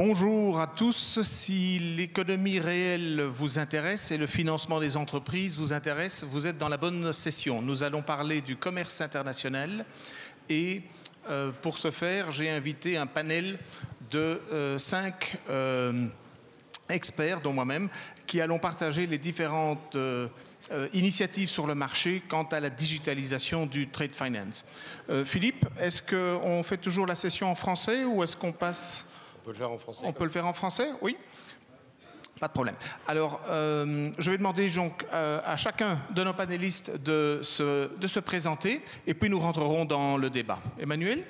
Bonjour à tous. Si l'économie réelle vous intéresse et le financement des entreprises vous intéresse, vous êtes dans la bonne session. Nous allons parler du commerce international et pour ce faire, j'ai invité un panel de 5 experts, dont moi-même, qui allons partager les différentes initiatives sur le marché quant à la digitalisation du trade finance. Philippe, est-ce qu'on fait toujours la session en français ou est-ce qu'on passe... On peut le faire en français. On peut le faire en français, oui. Pas de problème. Alors, je vais demander donc à chacun de nos panélistes de se présenter et puis nous rentrerons dans le débat. Emmanuel ?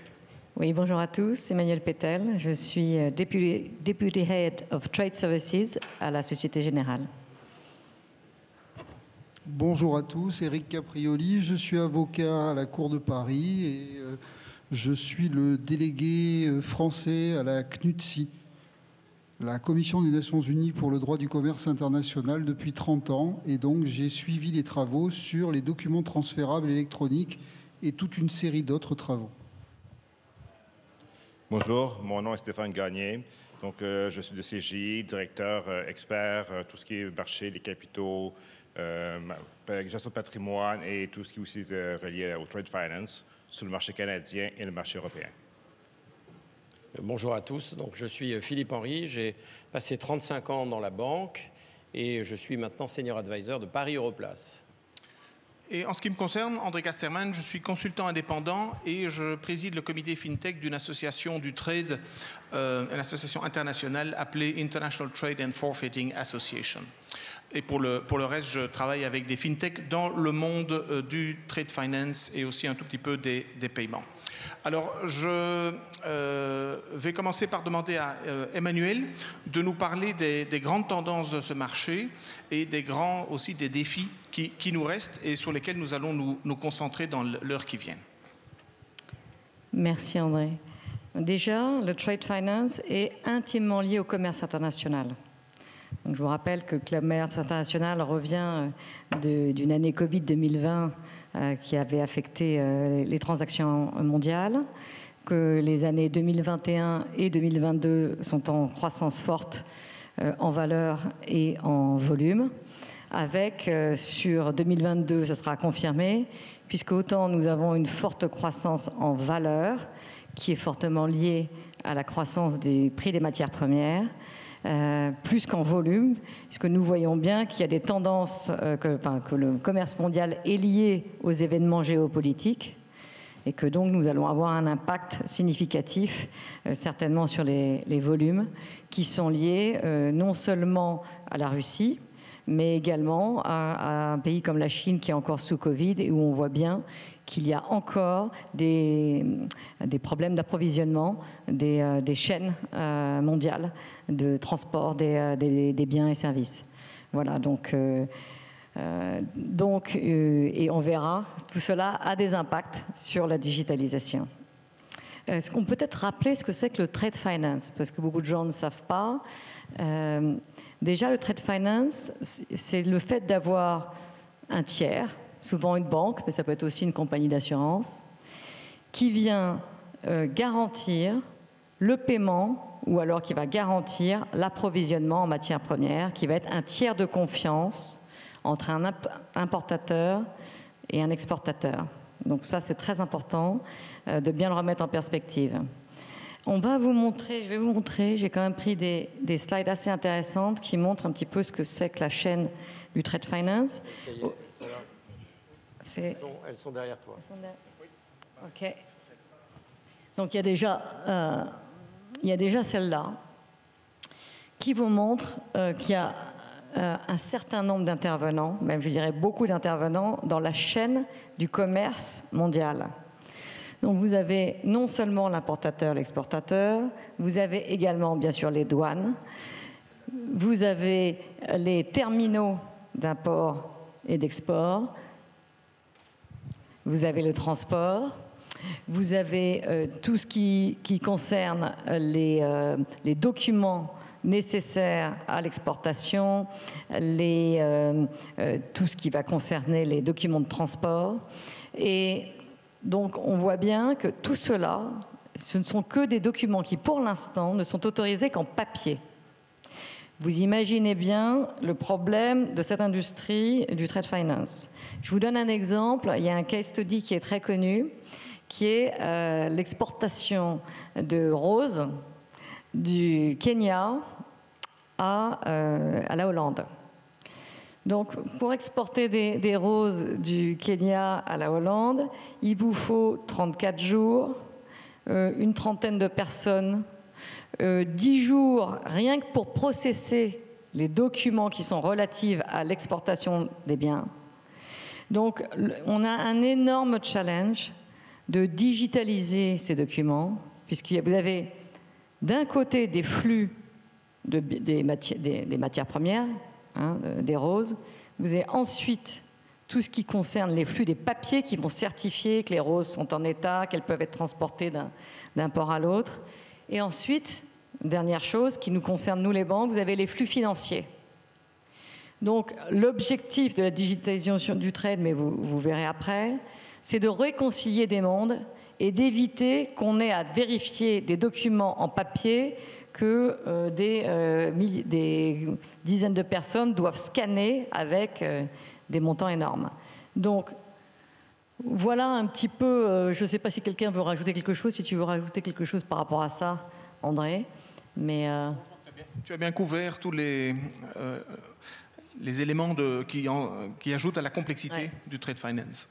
Oui, bonjour à tous. Emmanuel Pétel. Je suis Deputy Head of Trade Services à la Société Générale. Bonjour à tous. Éric Caprioli. Je suis avocat à la Cour de Paris et je suis le délégué français à la CNUTSI, la Commission des Nations Unies pour le droit du commerce international, depuis 30 ans. Et donc, j'ai suivi les travaux sur les documents transférables électroniques et toute une série d'autres travaux. Bonjour, mon nom est Stéphane Gagné. Donc, je suis de CGI, directeur expert, tout ce qui est marché des capitaux, gestion de patrimoine et tout ce qui est aussi relié au trade finance sur le marché canadien et le marché européen. Bonjour à tous. Donc, je suis Philippe Henry. J'ai passé 35 ans dans la banque et je suis maintenant Senior Advisor de Paris Europlace. Et en ce qui me concerne, André Casterman, je suis consultant indépendant et je préside le comité FinTech d'une association du trade, une association internationale appelée International Trade and Forfeiting Association. Et pour le reste, je travaille avec des FinTech dans le monde du trade finance et aussi un tout petit peu des paiements. Alors, je vais commencer par demander à Emmanuel de nous parler des grandes tendances de ce marché et aussi des défis qui nous restent et sur lesquels nous allons nous concentrer dans l'heure qui vient. Merci André. Déjà, le trade finance est intimement lié au commerce international. Donc, je vous rappelle que le commerce international revient d'une année Covid 2020 qui avait affecté les transactions mondiales, que les années 2021 et 2022 sont en croissance forte en valeur et en volume, avec sur 2022, ce sera confirmé, puisque autant nous avons une forte croissance en valeur, qui est fortement liée à la croissance des prix des matières premières, plus qu'en volume, puisque nous voyons bien qu'il y a des tendances, que le commerce mondial est lié aux événements géopolitiques et que donc nous allons avoir un impact significatif, certainement sur les volumes, qui sont liés non seulement à la Russie, mais également à un pays comme la Chine qui est encore sous Covid et où on voit bien qu'il y a encore des problèmes d'approvisionnement des chaînes mondiales de transport des biens et services. Voilà, et on verra, tout cela a des impacts sur la digitalisation. Est-ce qu'on peut peut-être rappeler ce que c'est que le trade finance? Parce que beaucoup de gens ne savent pas. Déjà, le trade finance, c'est le fait d'avoir un tiers, souvent une banque, mais ça peut être aussi une compagnie d'assurance, qui vient garantir le paiement ou alors qui va garantir l'approvisionnement en matières premières, qui va être un tiers de confiance entre un importateur et un exportateur. Donc ça, c'est très important de bien le remettre en perspective. Je vais vous montrer, j'ai quand même pris des slides assez intéressantes qui montrent un petit peu ce que c'est que la chaîne du trade finance. Ça y est, elles sont là. Elles sont derrière toi. OK. Donc il y a déjà celle-là qui vous montre qu'il y a un certain nombre d'intervenants, même je dirais beaucoup d'intervenants, dans la chaîne du commerce mondial. Donc vous avez non seulement l'importateur, l'exportateur, vous avez également bien sûr les douanes, vous avez les terminaux d'import et d'export, vous avez le transport, vous avez tout ce qui concerne les documents nécessaires à l'exportation, tout ce qui va concerner les documents de transport. Et donc, on voit bien que tout cela ce ne sont que des documents qui, pour l'instant, ne sont autorisés qu'en papier. Vous imaginez bien le problème de cette industrie du trade finance. Je vous donne un exemple. Il y a un case study qui est très connu, qui est l'exportation de roses du Kenya à la Hollande. Donc, pour exporter des roses du Kenya à la Hollande, il vous faut 34 jours, une trentaine de personnes, 10 jours rien que pour processer les documents qui sont relatifs à l'exportation des biens. Donc, on a un énorme challenge de digitaliser ces documents, puisque vous avez d'un côté des flux des matières premières, des roses. Vous avez ensuite tout ce qui concerne les flux des papiers qui vont certifier que les roses sont en état, qu'elles peuvent être transportées d'un port à l'autre. Et ensuite, dernière chose qui nous concerne, nous les banques, vous avez les flux financiers. Donc l'objectif de la digitalisation du trade, mais vous verrez après, c'est de réconcilier des mondes et d'éviter qu'on ait à vérifier des documents en papier que des dizaines de personnes doivent scanner avec des montants énormes. Donc, voilà un petit peu, je ne sais pas si quelqu'un veut rajouter quelque chose, si tu veux rajouter quelque chose par rapport à ça, André. Mais, Tu as bien couvert tous les éléments qui ajoutent à la complexité du trade finance.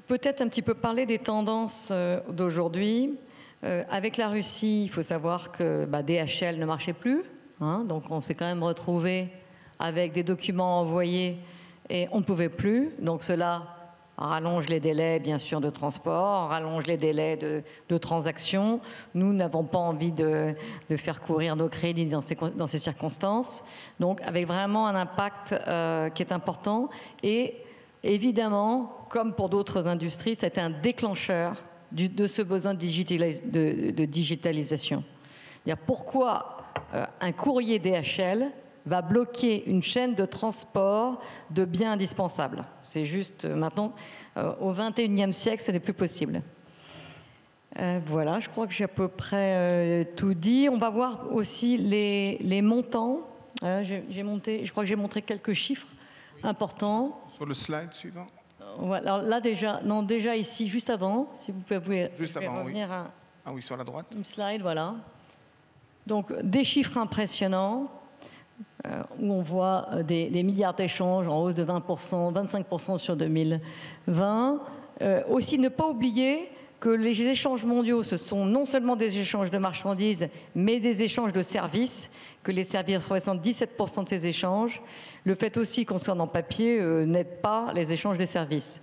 Peut-être un petit peu parler des tendances d'aujourd'hui. Avec la Russie, il faut savoir que DHL ne marchait plus. Donc on s'est quand même retrouvé avec des documents envoyés et on ne pouvait plus. Donc cela rallonge les délais, bien sûr, de transport, rallonge les délais de transaction. Nous n'avons pas envie de faire courir nos crédits dans ces circonstances. Donc avec vraiment un impact qui est important. Et évidemment, comme pour d'autres industries, c'était un déclencheur de ce besoin de digitalisation. Pourquoi un courrier DHL va bloquer une chaîne de transport de biens indispensables? C'est juste maintenant, au XXIe siècle, ce n'est plus possible. Voilà, je crois que j'ai à peu près tout dit. On va voir aussi les montants. Je crois que j'ai montré quelques chiffres importants. Sur le slide suivant. Voilà, alors là déjà ici, juste avant, si vous pouvez juste avant, revenir oui. Oui, sur la droite. Une slide, voilà. Donc des chiffres impressionnants où on voit des milliards d'échanges en hausse de 20%, 25% sur 2020. Aussi ne pas oublier que les échanges mondiaux, ce sont non seulement des échanges de marchandises, mais des échanges de services, que les services représentent 17% de ces échanges. Le fait aussi qu'on soit en papier n'aide pas les échanges des services.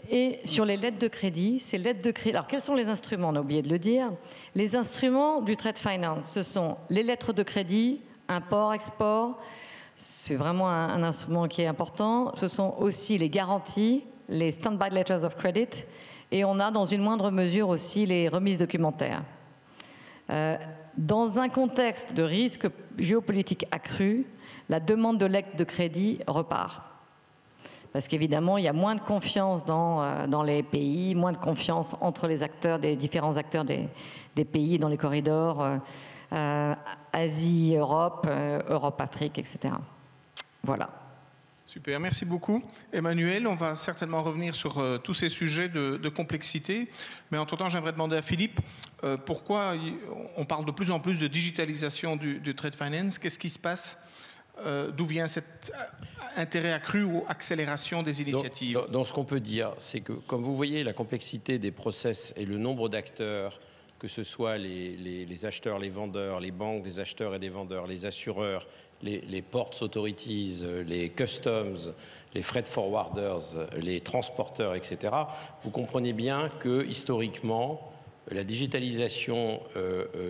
Et sur les lettres de crédit, ces lettres de crédit... Alors, quels sont les instruments? On a oublié de le dire. Les instruments du trade finance, ce sont les lettres de crédit, import, export. C'est vraiment un instrument qui est important. Ce sont aussi les garanties, les stand-by letters of credit. Et on a dans une moindre mesure aussi les remises documentaires. Dans un contexte de risque géopolitique accru, la demande de lettres de crédit repart. Parce qu'évidemment, il y a moins de confiance dans les pays, moins de confiance entre les acteurs, des différents acteurs des pays dans les corridors, Asie, Europe, Europe-Afrique, etc. Voilà. Super, merci beaucoup. Emmanuel, on va certainement revenir sur tous ces sujets de complexité. Mais entre-temps, j'aimerais demander à Philippe pourquoi on parle de plus en plus de digitalisation du trade finance. Qu'est-ce qui se passe? D'où vient cet intérêt accru ou accélération des initiatives? Dans ce qu'on peut dire, c'est que, comme vous voyez, la complexité des process et le nombre d'acteurs, que ce soit les acheteurs, les vendeurs, les banques des acheteurs et des vendeurs, les assureurs, les ports authorities, les customs, les freight forwarders, les transporteurs, etc., vous comprenez bien que, historiquement, la digitalisation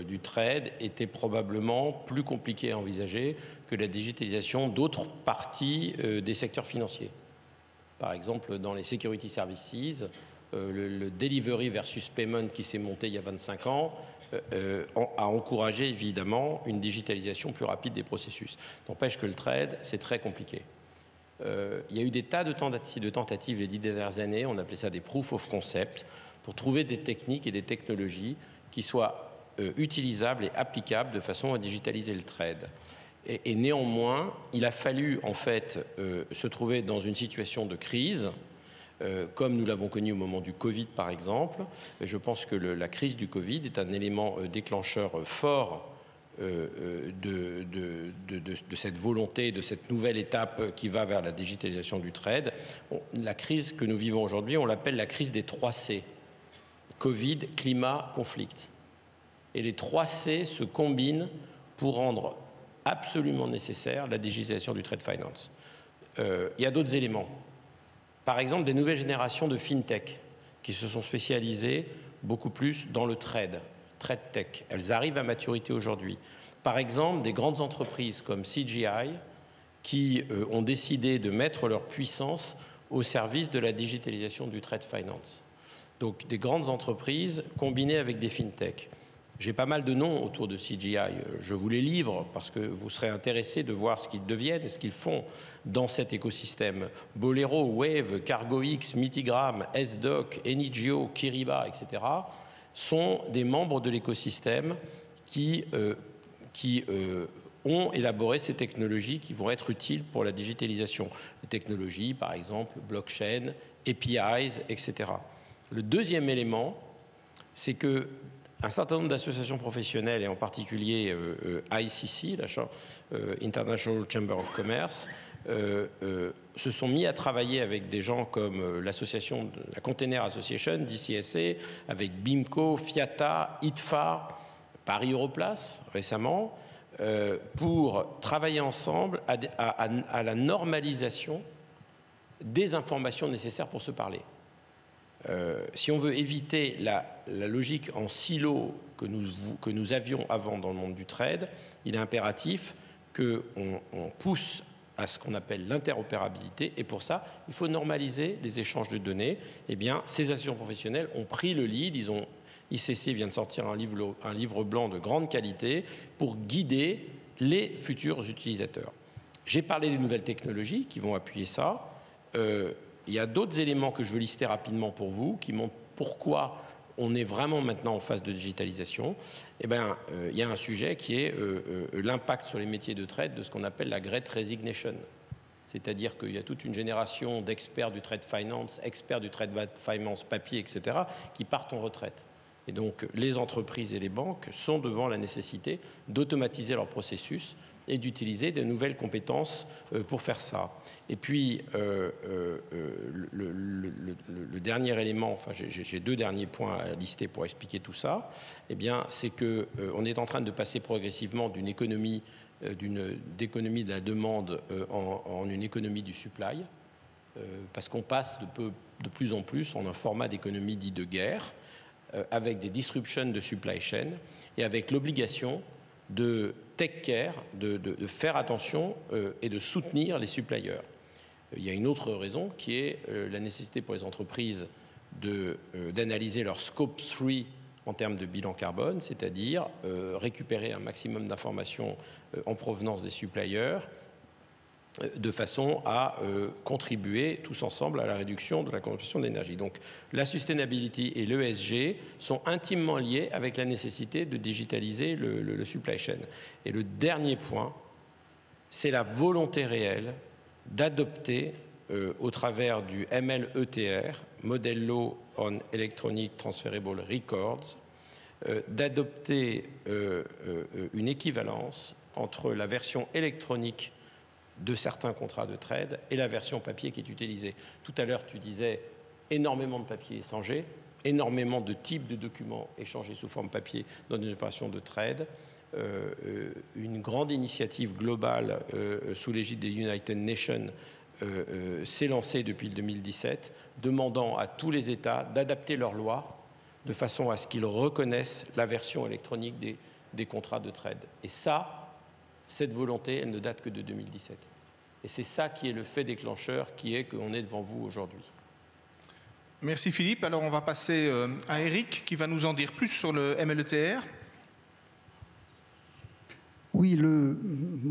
du trade était probablement plus compliquée à envisager que la digitalisation d'autres parties des secteurs financiers. Par exemple, dans les security services, le delivery versus payment qui s'est monté il y a 25 ans a encouragé évidemment une digitalisation plus rapide des processus. N'empêche que le trade, c'est très compliqué. Il y a eu des tas de tentatives les 10 dernières années, on appelait ça des proof of concept. pour trouver des techniques et des technologies qui soient utilisables et applicables de façon à digitaliser le trade. Et néanmoins, il a fallu en fait se trouver dans une situation de crise, comme nous l'avons connu au moment du Covid par exemple. Et je pense que la crise du Covid est un élément déclencheur fort de cette volonté, de cette nouvelle étape qui va vers la digitalisation du trade. La crise que nous vivons aujourd'hui, on l'appelle la crise des 3 C. Covid, climat, conflict. Et les 3 C se combinent pour rendre absolument nécessaire la digitalisation du trade finance. Il y a d'autres éléments. Par exemple, des nouvelles générations de fintech qui se sont spécialisées beaucoup plus dans le trade tech. Elles arrivent à maturité aujourd'hui. Par exemple, des grandes entreprises comme CGI qui ont décidé de mettre leur puissance au service de la digitalisation du trade finance. Donc des grandes entreprises combinées avec des fintech. J'ai pas mal de noms autour de CGI. Je vous les livre parce que vous serez intéressés de voir ce qu'ils deviennent et ce qu'ils font dans cet écosystème. Bolero, Wave, CargoX, Mitigram, SDoc, Enigio, Kiriba, etc. sont des membres de l'écosystème qui ont élaboré ces technologies qui vont être utiles pour la digitalisation. Les technologies, par exemple, blockchain, APIs, etc. Le deuxième élément, c'est que un certain nombre d'associations professionnelles, et en particulier ICC, International Chamber of Commerce, se sont mis à travailler avec des gens comme l'association, la Container Association, DCSA, avec BIMCO, FIATA, ITFA, Paris Europlace récemment, pour travailler ensemble à la normalisation des informations nécessaires pour se parler. Si on veut éviter la logique en silo que nous avions avant dans le monde du trade, il est impératif qu'on pousse à ce qu'on appelle l'interopérabilité, et pour ça, il faut normaliser les échanges de données. Eh bien, ces associations professionnelles ont pris le lead, ICC vient de sortir un livre blanc de grande qualité pour guider les futurs utilisateurs. J'ai parlé des nouvelles technologies qui vont appuyer ça. Il y a d'autres éléments que je veux lister rapidement pour vous, qui montrent pourquoi on est vraiment maintenant en phase de digitalisation. Eh bien, il y a un sujet qui est l'impact sur les métiers de trade de ce qu'on appelle la Great Resignation. C'est-à-dire qu'il y a toute une génération d'experts du trade finance, experts du trade finance papier, etc., qui partent en retraite. Et donc, les entreprises et les banques sont devant la nécessité d'automatiser leur processus et d'utiliser de nouvelles compétences pour faire ça. Et puis, le dernier élément, enfin j'ai 2 derniers points à lister pour expliquer tout ça, eh bien, c'est qu'on est en train de passer progressivement d'une économie de la demande en une économie du supply, parce qu'on passe de plus en plus en un format d'économie dit de guerre, avec des disruptions de supply chain et avec l'obligation de take care, de faire attention et de soutenir les suppliers. Il y a une autre raison qui est la nécessité pour les entreprises d'analyser leur scope 3 en termes de bilan carbone, c'est-à-dire récupérer un maximum d'informations en provenance des suppliers de façon à contribuer tous ensemble à la réduction de la consommation d'énergie. Donc la sustainability et l'ESG sont intimement liés avec la nécessité de digitaliser le supply chain. Et le dernier point, c'est la volonté réelle d'adopter au travers du MLETR, Model Law on Electronic Transferable Records, d'adopter une équivalence entre la version électronique de certains contrats de trade et la version papier qui est utilisée. Tout à l'heure, tu disais énormément de papier échangé, énormément de types de documents échangés sous forme papier dans une opération de trade. Une grande initiative globale sous l'égide des United Nations s'est lancée depuis le 2017, demandant à tous les États d'adapter leurs lois de façon à ce qu'ils reconnaissent la version électronique des contrats de trade. Et ça, cette volonté, elle ne date que de 2017. Et c'est ça qui est le fait déclencheur, qui est qu'on est devant vous aujourd'hui. Merci Philippe. Alors on va passer à Eric, qui va nous en dire plus sur le MLETR. Oui,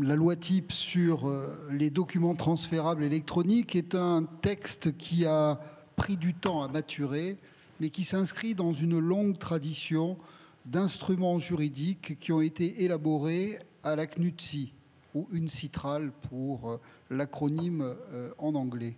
la loi type sur les documents transférables électroniques est un texte qui a pris du temps à maturer mais qui s'inscrit dans une longue tradition d'instruments juridiques qui ont été élaborés à la CNUTSI, ou UNCITRAL pour l'acronyme en anglais.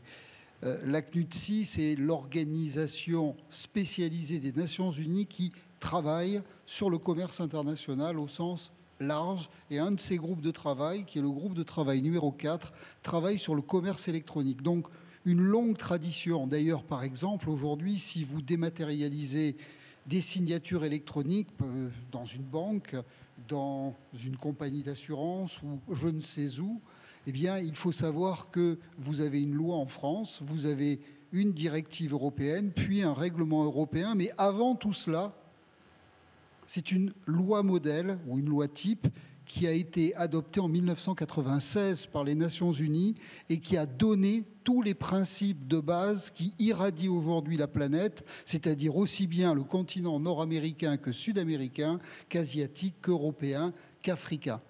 La CNUTSI, c'est l'organisation spécialisée des Nations Unies qui travaille sur le commerce international au sens large. Et un de ces groupes de travail, qui est le groupe de travail numéro 4, travaille sur le commerce électronique. Donc, une longue tradition. D'ailleurs, par exemple, aujourd'hui, si vous dématérialisez des signatures électroniques dans une banque, dans une compagnie d'assurance ou je ne sais où, eh bien, il faut savoir que vous avez une loi en France, vous avez une directive européenne, puis un règlement européen. Mais avant tout cela, c'est une loi modèle ou une loi type qui a été adoptée en 1996 par les Nations Unies et qui a donné tous les principes de base qui irradient aujourd'hui la planète, c'est-à-dire aussi bien le continent nord-américain que sud-américain, qu'asiatique, qu'européen, qu'africain.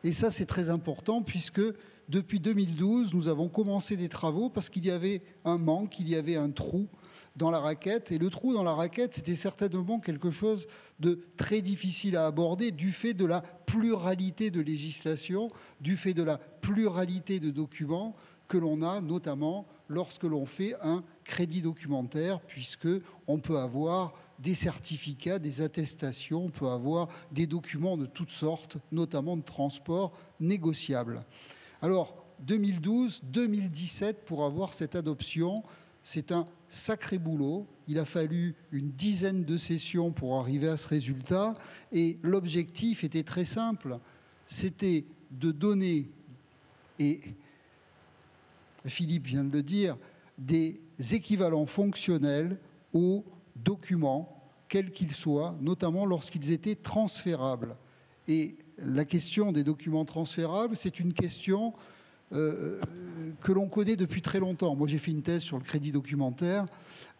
Et ça, c'est très important puisque depuis 2012, nous avons commencé des travaux parce qu'il y avait un manque, il y avait un trou dans la raquette. Et le trou dans la raquette, c'était certainement quelque chose de très difficile à aborder du fait de la pluralité de législation, du fait de la pluralité de documents que l'on a, notamment lorsque l'on fait un crédit documentaire, puisqu'on peut avoir des certificats, des attestations, on peut avoir des documents de toutes sortes, notamment de transport négociables. Alors, 2012, 2017 pour avoir cette adoption, c'est un sacré boulot. Il a fallu une dizaine de sessions pour arriver à ce résultat. Et l'objectif était très simple. C'était de donner, et Philippe vient de le dire, des équivalents fonctionnels aux documents, quels qu'ils soient, notamment lorsqu'ils étaient transférables. Et la question des documents transférables, c'est une question que l'on connaît depuis très longtemps. Moi, j'ai fait une thèse sur le crédit documentaire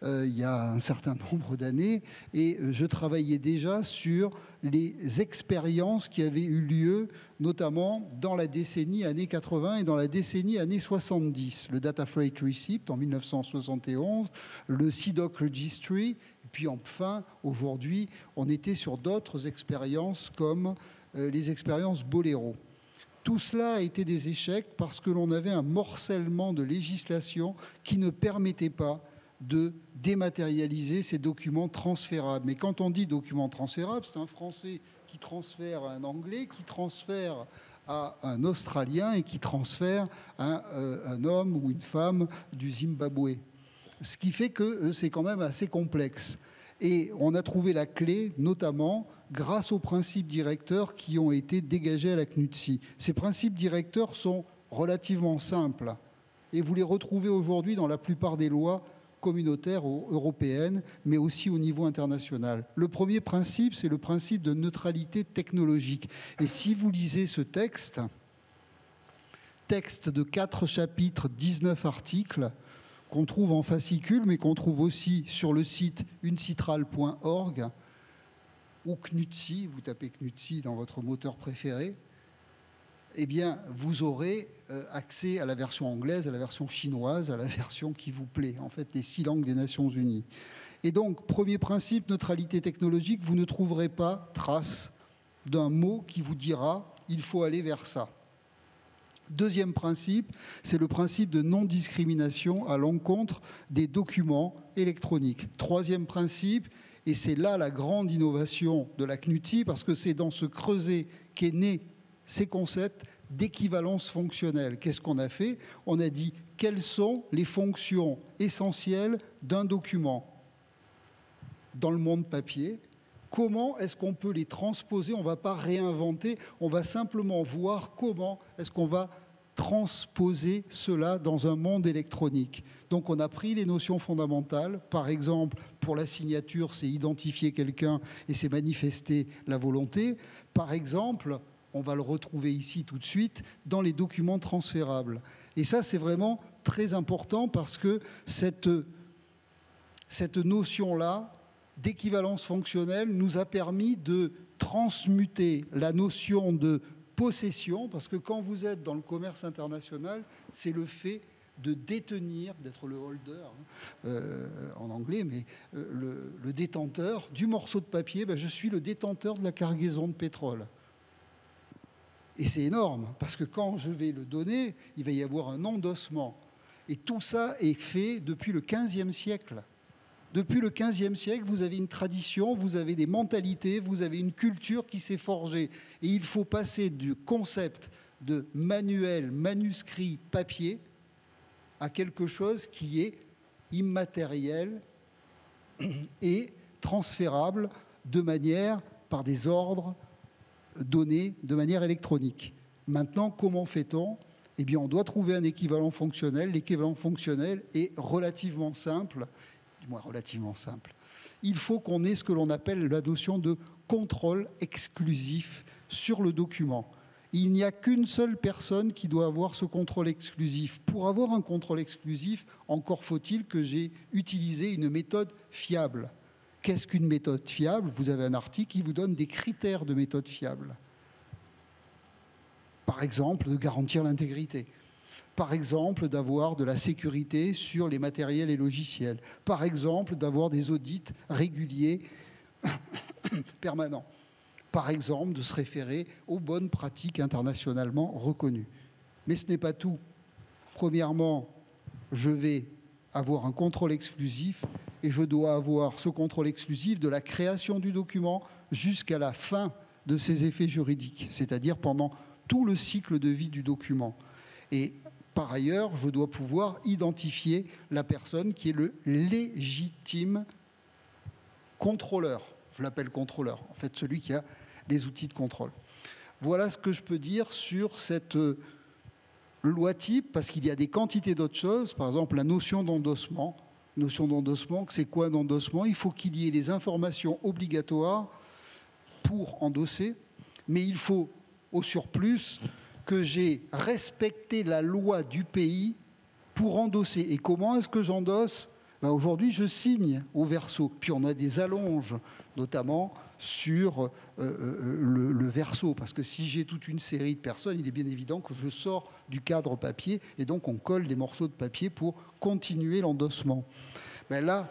il y a un certain nombre d'années et je travaillais déjà sur les expériences qui avaient eu lieu, notamment dans la décennie années 80 et dans la décennie années 70. Le Data Freight Receipt en 1971, le CDOC Registry, et puis enfin, aujourd'hui, on était sur d'autres expériences comme les expériences Bolero. Tout cela a été des échecs parce que l'on avait un morcellement de législation qui ne permettait pas de dématérialiser ces documents transférables. Mais quand on dit documents transférables, c'est un Français qui transfère à un Anglais, qui transfère à un Australien et qui transfère à un homme ou une femme du Zimbabwe. Ce qui fait que c'est quand même assez complexe. Et on a trouvé la clé, notamment grâce aux principes directeurs qui ont été dégagés à la CNUTSI. Ces principes directeurs sont relativement simples et vous les retrouvez aujourd'hui dans la plupart des lois communautaires ou européennes, mais aussi au niveau international. Le premier principe, c'est le principe de neutralité technologique. Et si vous lisez ce texte de 4 chapitres, 19 articles, qu'on trouve en fascicule, mais qu'on trouve aussi sur le site uncitral.org, ou CNUTSI, vous tapez CNUTSI dans votre moteur préféré, eh bien, vous aurez accès à la version anglaise, à la version chinoise, à la version qui vous plaît, en fait, les 6 langues des Nations Unies. Et donc, premier principe, neutralité technologique, vous ne trouverez pas trace d'un mot qui vous dira « il faut aller vers ça ». Deuxième principe, c'est le principe de non-discrimination à l'encontre des documents électroniques. Troisième principe, et c'est là la grande innovation de la CNUTSI, parce que c'est dans ce creuset qu'est né ces concepts d'équivalence fonctionnelle. Qu'est-ce qu'on a fait? On a dit quelles sont les fonctions essentielles d'un document dans le monde papier. Comment est-ce qu'on peut les transposer? On ne va pas réinventer, on va simplement voir comment est-ce qu'on va transposer cela dans un monde électronique. Donc on a pris les notions fondamentales, par exemple pour la signature, c'est identifier quelqu'un et c'est manifester la volonté. Par exemple, on va le retrouver ici tout de suite, dans les documents transférables. Et ça, c'est vraiment très important parce que cette notion-là d'équivalence fonctionnelle nous a permis de transmuter la notion de possession, parce que quand vous êtes dans le commerce international, c'est le fait de détenir, d'être le holder en anglais, mais le détenteur du morceau de papier, je suis le détenteur de la cargaison de pétrole. Et c'est énorme, parce que quand je vais le donner, il va y avoir un endossement. Et tout ça est fait depuis le XVe siècle. Depuis le XVe siècle, vous avez une tradition, vous avez des mentalités, vous avez une culture qui s'est forgée. Et il faut passer du concept de manuel, manuscrit, papier, à quelque chose qui est immatériel et transférable par des ordres donnés de manière électronique. Maintenant, comment fait-on ? Eh bien, on doit trouver un équivalent fonctionnel. L'équivalent fonctionnel est relativement simple, du moins relativement simple. Il faut qu'on ait ce que l'on appelle la notion de contrôle exclusif sur le document. Il n'y a qu'une seule personne qui doit avoir ce contrôle exclusif. Pour avoir un contrôle exclusif, encore faut-il que j'ai utilisé une méthode fiable. Qu'est-ce qu'une méthode fiable ? Vous avez un article qui vous donne des critères de méthode fiable. Par exemple, de garantir l'intégrité. Par exemple, d'avoir de la sécurité sur les matériels et logiciels. Par exemple, d'avoir des audits réguliers permanents. Par exemple, de se référer aux bonnes pratiques internationalement reconnues. Mais ce n'est pas tout. Premièrement, je vais avoir un contrôle exclusif et je dois avoir ce contrôle exclusif de la création du document jusqu'à la fin de ses effets juridiques, c'est-à-dire pendant tout le cycle de vie du document. Et par ailleurs, je dois pouvoir identifier la personne qui est le légitime contrôleur. Je l'appelle contrôleur, en fait, celui qui a les outils de contrôle. Voilà ce que je peux dire sur cette loi type, parce qu'il y a des quantités d'autres choses. Par exemple, la notion d'endossement. C'est quoi un endossement ? Il faut qu'il y ait les informations obligatoires pour endosser, mais il faut au surplus que j'ai respecté la loi du pays pour endosser. Et comment est-ce que j'endosse ? Aujourd'hui, je signe au verso. Puis on a des allonges, notamment sur le verso. Parce que si j'ai toute une série de personnes, il est bien évident que je sors du cadre papier. Et donc, on colle des morceaux de papier pour continuer l'endossement. Là,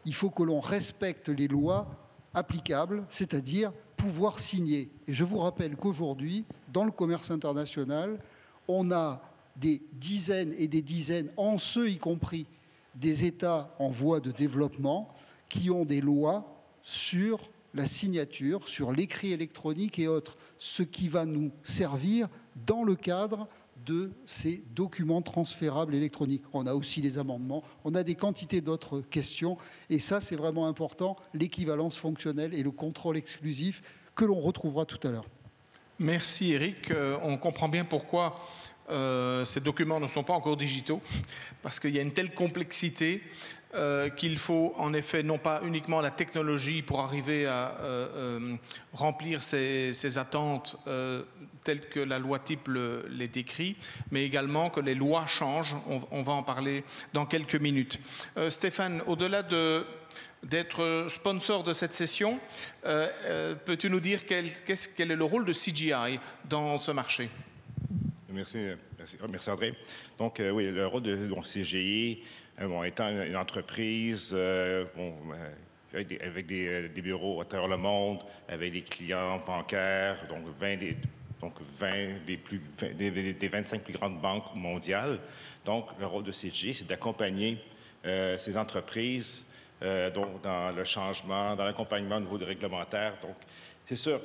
il faut que l'on respecte les lois applicables, c'est-à-dire pouvoir signer. Et je vous rappelle qu'aujourd'hui, dans le commerce international, on a des dizaines et des dizaines, en ceux y compris, des États en voie de développement qui ont des lois sur la signature, sur l'écrit électronique et autres, ce qui va nous servir dans le cadre de ces documents transférables électroniques. On a aussi les amendements, on a des quantités d'autres questions, et ça c'est vraiment important, l'équivalence fonctionnelle et le contrôle exclusif que l'on retrouvera tout à l'heure. Merci Eric, on comprend bien pourquoi ces documents ne sont pas encore digitaux, parce qu'il y a une telle complexité qu'il faut en effet non pas uniquement la technologie pour arriver à remplir ces attentes telles que la loi type les décrit, mais également que les lois changent. On va en parler dans quelques minutes. Stéphane, au-delà d'être sponsor de cette session, peux-tu nous dire quel est le rôle de CGI dans ce marché ? Merci André. Donc, oui, le rôle de CGI, étant une entreprise avec des bureaux à travers le monde, avec des clients bancaires, donc 20 des 25 plus grandes banques mondiales. Donc, le rôle de CGI, c'est d'accompagner ces entreprises dans le changement, dans l'accompagnement au niveau réglementaire. Donc, c'est sûr,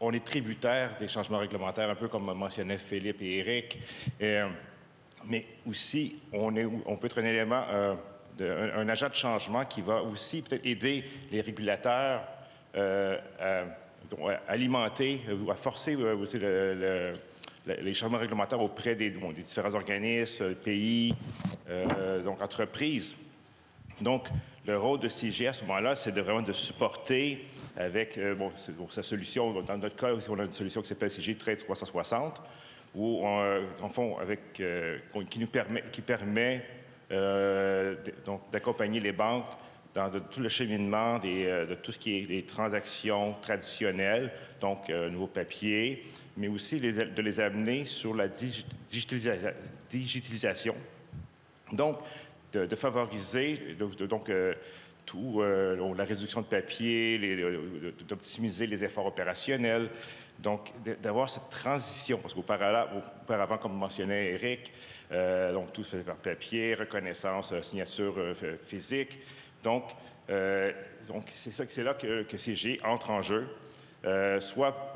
on est tributaire des changements réglementaires, un peu comme mentionnaient Philippe et Eric. Mais aussi, on peut être un élément, un agent de changement qui va aussi peut-être aider les régulateurs à alimenter ou à forcer aussi les changements réglementaires auprès des différents organismes, pays, donc entreprises. Donc, le rôle de CGI à ce moment-là, c'est vraiment de supporter avec sa solution. Dans notre cas, on a une solution qui s'appelle CGI Trade 360, où en fond, qui permet donc d'accompagner les banques dans tout le cheminement de tout ce qui est les transactions traditionnelles, donc nouveau papier, mais aussi de les amener sur la digitalisation Donc, de favoriser la réduction de papier, d'optimiser les efforts opérationnels, donc d'avoir cette transition, parce qu'auparavant, comme mentionnait Eric, donc tout se fait par papier, reconnaissance, signature physique. Donc c'est là que CG entre en jeu, soit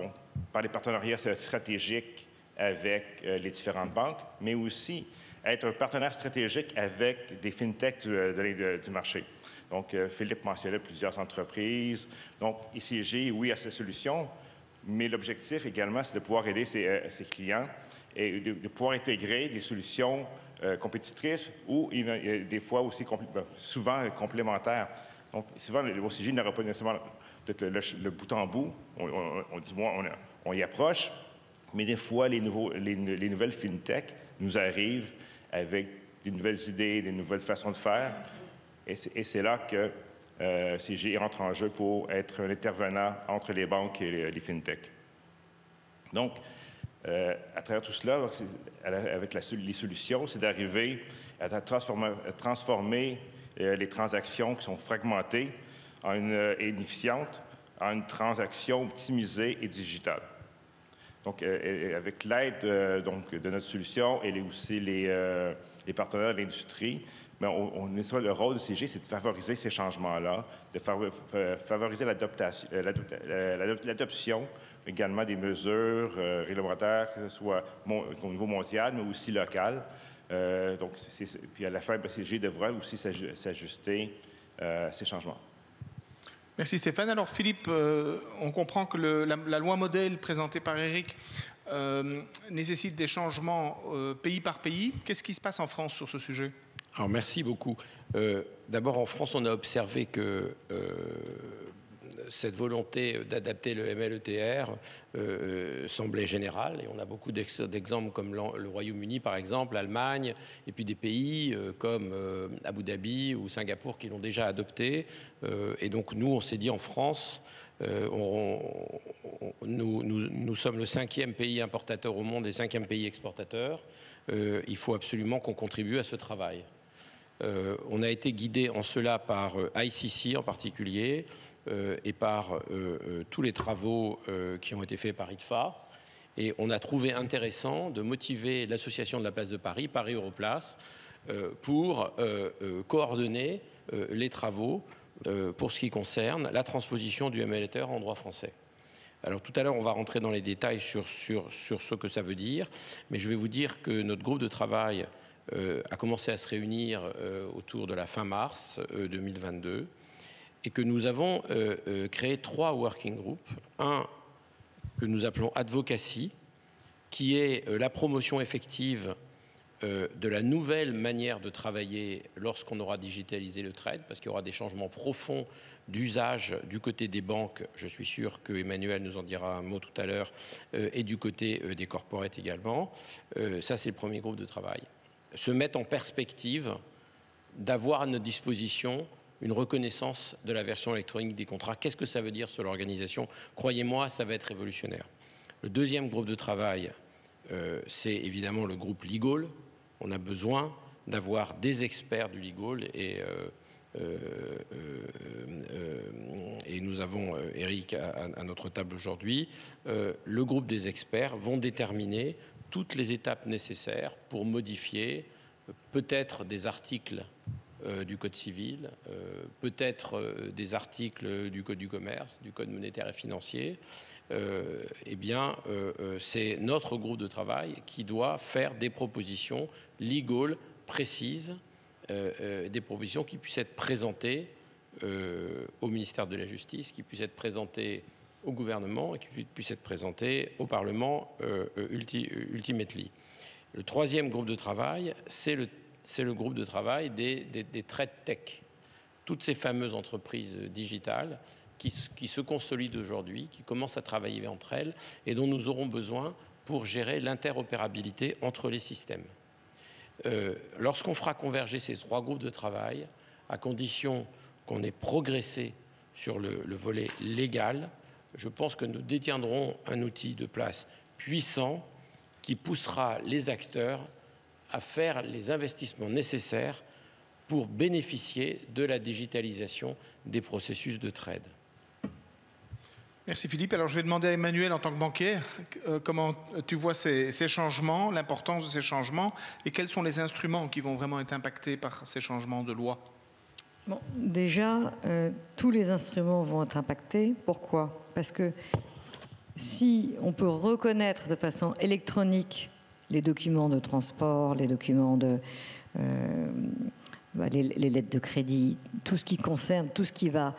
par les partenariats stratégiques avec les différentes banques, mais aussi être un partenaire stratégique avec des fintechs du marché. Donc, Philippe mentionnait plusieurs entreprises. Donc, ICG, oui, a ses solutions, mais l'objectif également, c'est de pouvoir aider ses clients et de pouvoir intégrer des solutions compétitrices ou des fois aussi souvent complémentaires. Donc, souvent, l'OCG n'aura pas nécessairement peut-être le bout en bout. On y approche, mais des fois, les nouvelles fintechs nous arrivent avec des nouvelles idées, des nouvelles façons de faire. Et c'est là que CG entre en jeu pour être un intervenant entre les banques et les fintechs. Donc, à travers tout cela, avec les solutions, c'est d'arriver à transformer les transactions qui sont fragmentées et inefficientes en une transaction optimisée et digitale. Donc, avec l'aide de notre solution et aussi les partenaires de l'industrie, le rôle de CG, c'est de favoriser ces changements-là, de favoriser l'adoption également des mesures réglementaires, que ce soit au niveau mondial, mais aussi local. Puis à la fin, CG devra aussi s'ajuster à ces changements. Merci Stéphane. Alors Philippe, on comprend que la loi modèle présentée par Eric nécessite des changements pays par pays. Qu'est-ce qui se passe en France sur ce sujet ? Alors merci beaucoup. D'abord en France, on a observé que cette volonté d'adapter le MLETR semblait générale, et on a beaucoup d'exemples comme le Royaume-Uni par exemple, l'Allemagne, et puis des pays comme Abu Dhabi ou Singapour qui l'ont déjà adopté. Et donc nous, on s'est dit en France, nous sommes le 5e pays importateur au monde et 5e pays exportateur. Il faut absolument qu'on contribue à ce travail. On a été guidé en cela par ICC en particulier et par tous les travaux qui ont été faits par ITFA. Et on a trouvé intéressant de motiver l'association de la place de Paris, Paris Europlace, pour coordonner les travaux pour ce qui concerne la transposition du MLETR en droit français. Alors tout à l'heure, on va rentrer dans les détails sur ce que ça veut dire, mais je vais vous dire que notre groupe de travail a commencé à se réunir autour de la fin mars 2022 et que nous avons créé 3 working groups. Un que nous appelons Advocacy, qui est la promotion effective de la nouvelle manière de travailler lorsqu'on aura digitalisé le trade, parce qu'il y aura des changements profonds d'usage du côté des banques, je suis sûr que Emmanuel nous en dira un mot tout à l'heure, et du côté des corporates également. Ça, c'est le premier groupe de travail. Se mettre en perspective d'avoir à notre disposition une reconnaissance de la version électronique des contrats. Qu'est-ce que ça veut dire sur l'organisation ? Croyez-moi, ça va être révolutionnaire. Le deuxième groupe de travail, c'est évidemment le groupe Legal. On a besoin d'avoir des experts du Legal et nous avons Eric à notre table aujourd'hui. Le groupe des experts vont déterminer toutes les étapes nécessaires pour modifier peut-être des articles du Code civil, peut-être des articles du Code du commerce, du Code monétaire et financier. C'est notre groupe de travail qui doit faire des propositions légales précises, des propositions qui puissent être présentées au ministère de la Justice, qui puissent être présentées au gouvernement et qui puissent être présentées au Parlement ultimately. Le troisième groupe de travail, c'est le groupe de travail des trade tech. Toutes ces fameuses entreprises digitales qui se consolident aujourd'hui, qui commencent à travailler entre elles et dont nous aurons besoin pour gérer l'interopérabilité entre les systèmes. Lorsqu'on fera converger ces 3 groupes de travail, à condition qu'on ait progressé sur le volet légal, je pense que nous détiendrons un outil de place puissant qui poussera les acteurs à faire les investissements nécessaires pour bénéficier de la digitalisation des processus de trade. Merci Philippe. Alors je vais demander à Emmanuel en tant que banquier, comment tu vois ces changements, l'importance de ces changements et quels sont les instruments qui vont vraiment être impactés par ces changements de loi? Bon, déjà, tous les instruments vont être impactés. Pourquoi? Parce que si on peut reconnaître de façon électronique les documents de transport, les documents de... les lettres de crédit, tout ce qui concerne, tout ce qui va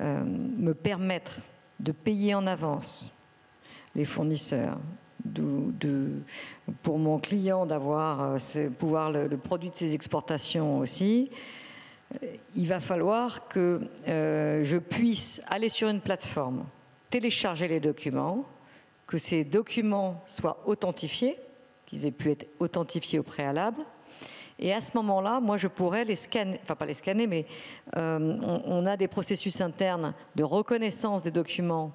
me permettre de payer en avance les fournisseurs, pour mon client d'avoir pouvoir le produit de ses exportations aussi, il va falloir que je puisse aller sur une plateforme, télécharger les documents, que ces documents soient authentifiés, qu'ils aient pu être authentifiés au préalable. Et à ce moment-là, moi, je pourrais les scanner, enfin pas les scanner, mais on a des processus internes de reconnaissance des documents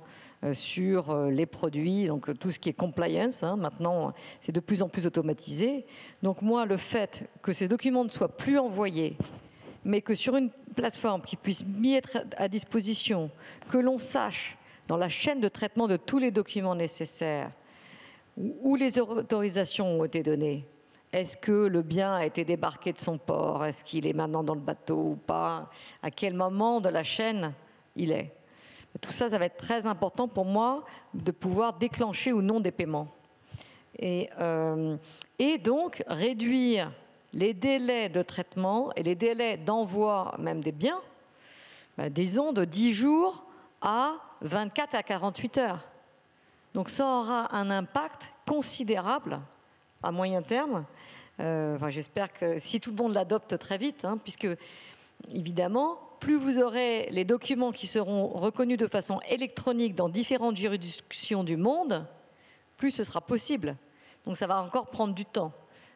sur les produits, donc tout ce qui est compliance, maintenant, c'est de plus en plus automatisé. Donc moi, le fait que ces documents ne soient plus envoyés, mais que sur une plateforme qui puisse mettre à disposition, que l'on sache dans la chaîne de traitement de tous les documents nécessaires, où les autorisations ont été données, est-ce que le bien a été débarqué de son port? Est-ce qu'il est maintenant dans le bateau ou pas? À quel moment de la chaîne il est? Tout ça, ça va être très important pour moi de pouvoir déclencher ou non des paiements. Et donc, réduire les délais de traitement et les délais d'envoi même des biens, disons de 10 jours à 24 à 48 heures. Donc ça aura un impact considérable à moyen terme. J'espère que si tout le monde l'adopte très vite, puisque évidemment, plus vous aurez les documents qui seront reconnus de façon électronique dans différentes juridictions du monde, plus ce sera possible. Donc ça va encore prendre du temps.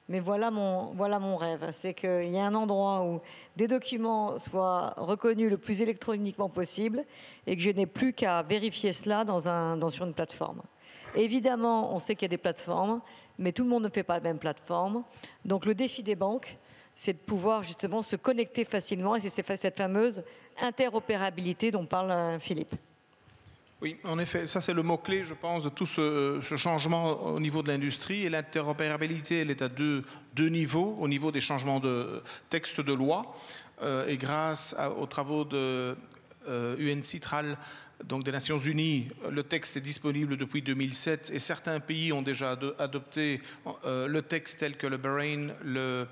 Mais voilà mon rêve, c'est qu'il y ait un endroit où des documents soient reconnus le plus électroniquement possible et que je n'ai plus qu'à vérifier cela sur une plateforme. Évidemment, on sait qu'il y a des plateformes, mais tout le monde ne fait pas la même plateforme. Donc le défi des banques, c'est de pouvoir justement se connecter facilement, et c'est cette fameuse interopérabilité dont parle Philippe. Oui, en effet, ça c'est le mot-clé, je pense, de tout ce changement au niveau de l'industrie. Et l'interopérabilité, elle est à deux niveaux. Au niveau des changements de texte de loi, et grâce aux travaux de UNCITRAL, donc des Nations Unies, le texte est disponible depuis 2007 et certains pays ont déjà adopté le texte tel que le Bahreïn, le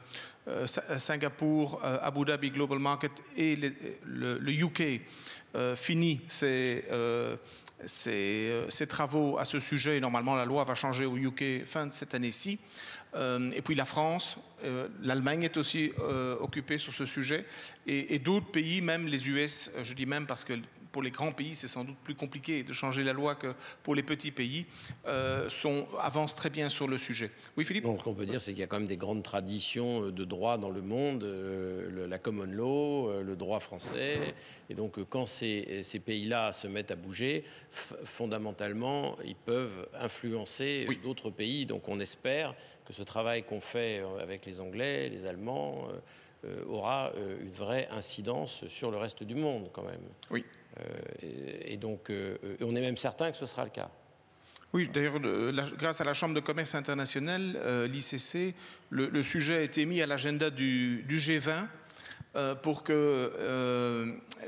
Singapour, Abu Dhabi Global Market et le UK finit ses travaux à ce sujet et normalement la loi va changer au UK fin de cette année-ci. Et puis la France, l'Allemagne est aussi occupée sur ce sujet et d'autres pays, même les US, je dis même parce que pour les grands pays, c'est sans doute plus compliqué de changer la loi que pour les petits pays, avancent très bien sur le sujet. Oui, Philippe? Donc, ce qu'on peut dire, c'est qu'il y a quand même des grandes traditions de droit dans le monde, la common law, le droit français. Et donc, quand ces pays-là se mettent à bouger, fondamentalement, ils peuvent influencer d'autres pays. Donc, on espère que ce travail qu'on fait avec les Anglais, les Allemands, aura une vraie incidence sur le reste du monde, quand même. Oui. Et donc, on est même certain que ce sera le cas. Oui, d'ailleurs, grâce à la Chambre de commerce internationale, l'ICC, le sujet a été mis à l'agenda du G20 pour que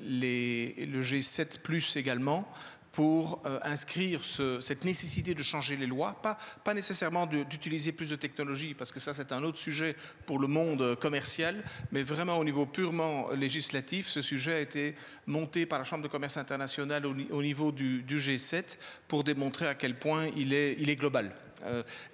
le G7+ également, pour inscrire cette nécessité de changer les lois, pas nécessairement d'utiliser plus de technologie, parce que ça c'est un autre sujet pour le monde commercial, mais vraiment au niveau purement législatif, ce sujet a été monté par la Chambre de commerce internationale au niveau du G7 pour démontrer à quel point il est global.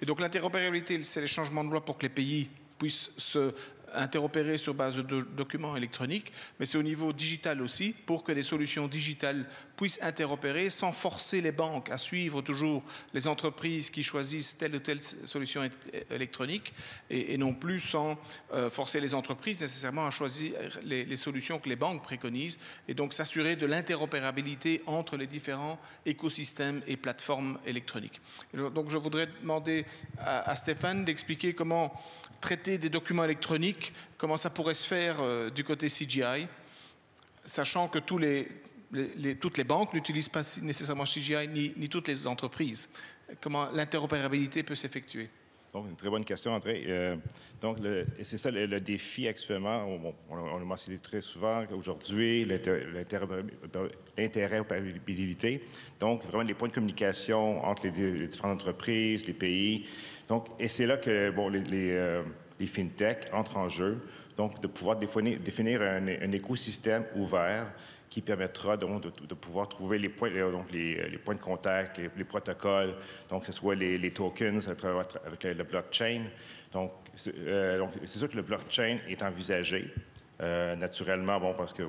Et donc l'interopérabilité, c'est les changements de loi pour que les pays puissent se interopérer sur base de documents électroniques, mais c'est au niveau digital aussi, pour que des solutions digitales puissent interopérer sans forcer les banques à suivre toujours les entreprises qui choisissent telle ou telle solution électronique, et non plus sans forcer les entreprises nécessairement à choisir les solutions que les banques préconisent, et donc s'assurer de l'interopérabilité entre les différents écosystèmes et plateformes électroniques. Donc je voudrais demander à Stéphane d'expliquer comment traiter des documents électroniques, comment ça pourrait se faire du côté CGI, sachant que toutes les banques n'utilisent pas nécessairement CGI, ni toutes les entreprises. Comment l'interopérabilité peut s'effectuer? Donc, une très bonne question, André. Et c'est ça le défi actuellement. On l'a mentionné très souvent aujourd'hui, l'interopérabilité. Donc, vraiment les points de communication entre les différentes entreprises, les pays. Donc, et c'est là que les fintechs entrent en jeu. Donc, de pouvoir définir un écosystème ouvert qui permettra donc de pouvoir trouver les points de contact, les protocoles, donc que ce soit les tokens avec le blockchain. Donc c'est sûr que le blockchain est envisagé. Naturellement, parce que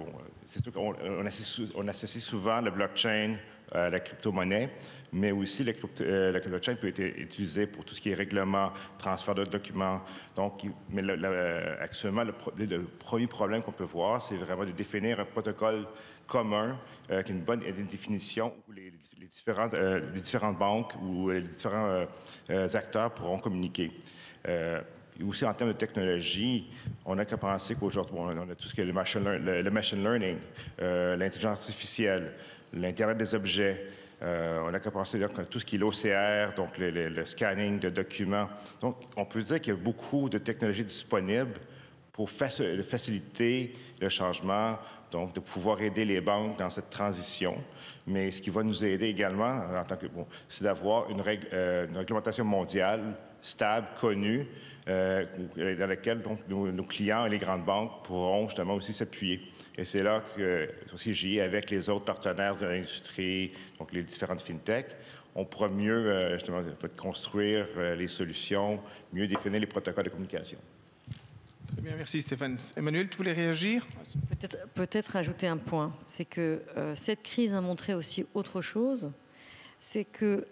c'est sûr qu'on associe souvent le blockchain à la crypto-monnaie, mais aussi le blockchain peut être utilisé pour tout ce qui est règlement, transfert de documents. Donc, mais actuellement, le premier problème qu'on peut voir, c'est vraiment de définir un protocole commun, qui est une bonne définition où les différentes banques ou les différents acteurs pourront communiquer. Et aussi en termes de technologie, on n'a qu'à penser qu'aujourd'hui, on a tout ce qui est le machine learning, l'intelligence artificielle, l'Internet des objets. On n'a qu'à penser à tout ce qui est l'OCR, donc le scanning de documents. Donc, on peut dire qu'il y a beaucoup de technologies disponibles pour faciliter le changement, donc de pouvoir aider les banques dans cette transition. Mais ce qui va nous aider également, c'est d'avoir une réglementation mondiale stable, connue, dans laquelle donc, nos clients et les grandes banques pourront justement aussi s'appuyer. Et c'est là que, CGI, avec les autres partenaires de l'industrie, donc les différentes fintechs, on pourra mieux justement construire les solutions, mieux définir les protocoles de communication. Très bien, merci Stéphane. Emmanuel, tu voulais réagir? Peut-être ajouter un point, c'est que cette crise a montré aussi autre chose, c'est que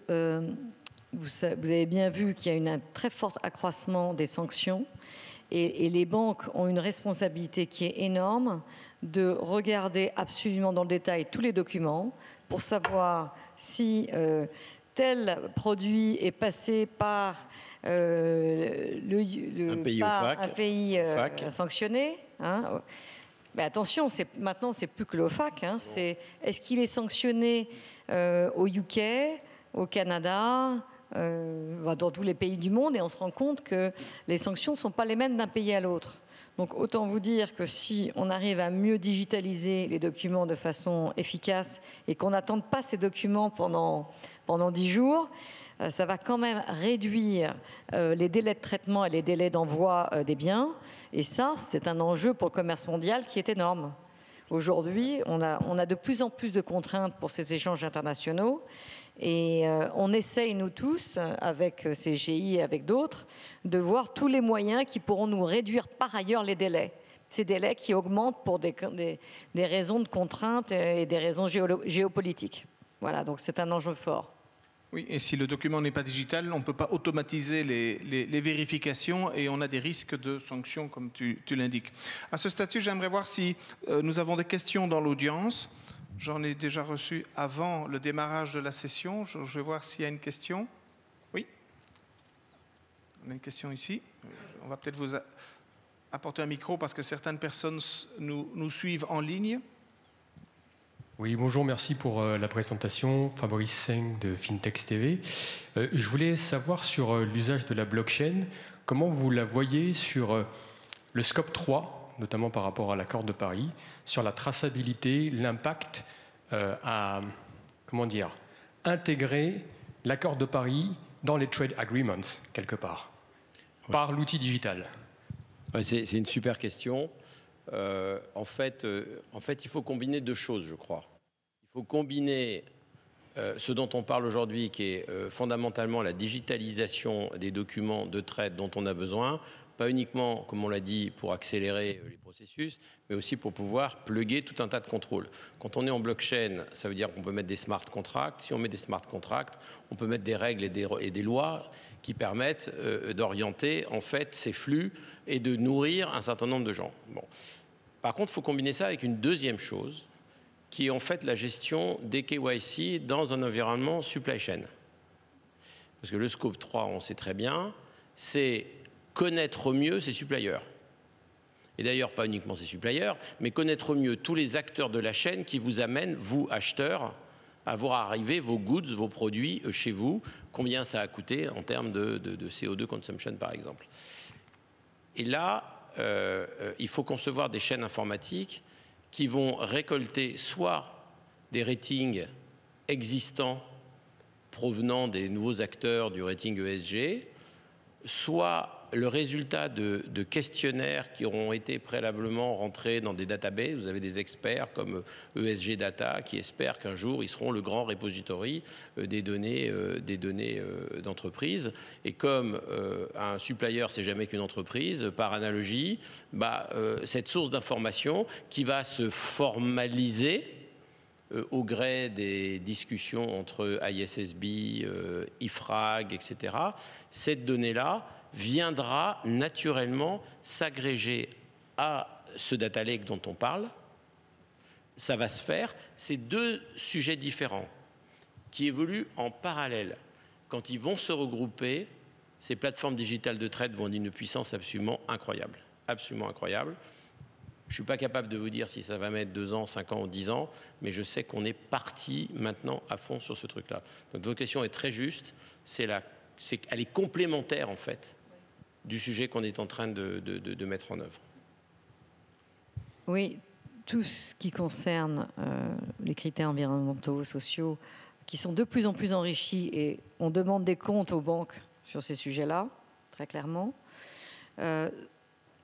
vous avez bien vu qu'il y a un très fort accroissement des sanctions et les banques ont une responsabilité qui est énorme de regarder absolument dans le détail tous les documents pour savoir si tel produit est passé par un pays sanctionné. Hein. Mais attention, maintenant, c'est plus que l'OFAC. Hein, est-ce qu'il est sanctionné au UK, au Canada, dans tous les pays du monde, et on se rend compte que les sanctions ne sont pas les mêmes d'un pays à l'autre. Donc autant vous dire que si on arrive à mieux digitaliser les documents de façon efficace et qu'on n'attende pas ces documents pendant 10 jours, ça va quand même réduire les délais de traitement et les délais d'envoi des biens. Et ça, c'est un enjeu pour le commerce mondial qui est énorme. Aujourd'hui, on a de plus en plus de contraintes pour ces échanges internationaux. Et on essaye, nous tous, avec CGI et avec d'autres, de voir tous les moyens qui pourront nous réduire par ailleurs les délais. Ces délais qui augmentent pour des raisons de contraintes et des raisons géopolitiques. Voilà, donc c'est un enjeu fort. Oui, et si le document n'est pas digital, on ne peut pas automatiser les vérifications et on a des risques de sanctions, comme tu l'indiques. À ce statut, j'aimerais voir si nous avons des questions dans l'audience. J'en ai déjà reçu avant le démarrage de la session. Je vais voir s'il y a une question. Oui. On a une question ici. On va peut-être vous apporter un micro parce que certaines personnes nous suivent en ligne. Oui, bonjour, merci pour la présentation. Fabrice Seng de Fintech TV. Je voulais savoir sur l'usage de la blockchain, comment vous la voyez sur le scope 3, notamment par rapport à l'accord de Paris, sur la traçabilité, l'impact à, intégrer l'accord de Paris dans les trade agreements, quelque part, par l'outil digital. Ouais, c'est une super question. En fait, il faut combiner deux choses, je crois. Il faut combiner ce dont on parle aujourd'hui, qui est fondamentalement la digitalisation des documents de trade dont on a besoin, pas uniquement, comme on l'a dit, pour accélérer les processus, mais aussi pour pouvoir plugger tout un tas de contrôles. Quand on est en blockchain, ça veut dire qu'on peut mettre des smart contracts. Si on met des smart contracts, on peut mettre des règles et des lois qui permettent d'orienter en fait ces flux et de nourrir un certain nombre de gens. Bon. Par contre, il faut combiner ça avec une deuxième chose, qui est en fait la gestion des KYC dans un environnement supply chain. Parce que le scope 3, on sait très bien, c'est connaître mieux ses suppliers. Et d'ailleurs, pas uniquement ses suppliers, mais connaître mieux tous les acteurs de la chaîne qui vous amènent, vous, acheteurs, à voir arriver vos goods, vos produits chez vous, combien ça a coûté en termes de CO2 consumption, par exemple. Et là, il faut concevoir des chaînes informatiques qui vont récolter soit des ratings existants provenant des nouveaux acteurs du rating ESG, soit le résultat de questionnaires qui auront été préalablement rentrés dans des databases. Vous avez des experts comme ESG Data qui espèrent qu'un jour ils seront le grand repository des données d'entreprise. Et comme un supplier c'est jamais qu'une entreprise, par analogie, cette source d'information qui va se formaliser au gré des discussions entre ISSB, IFRAG, etc., cette donnée-là viendra naturellement s'agréger à ce data lake dont on parle. Ça va se faire. C'est deux sujets différents qui évoluent en parallèle. Quand ils vont se regrouper, ces plateformes digitales de trade vont d'une puissance absolument incroyable. Absolument incroyable. Je ne suis pas capable de vous dire si ça va mettre 2 ans, 5 ans ou 10 ans, mais je sais qu'on est parti maintenant à fond sur ce truc-là. Donc votre question est très juste. Elle est complémentaire, en fait, du sujet qu'on est en train de mettre en œuvre. Oui, tout ce qui concerne les critères environnementaux, sociaux, qui sont de plus en plus enrichis, et on demande des comptes aux banques sur ces sujets-là, très clairement.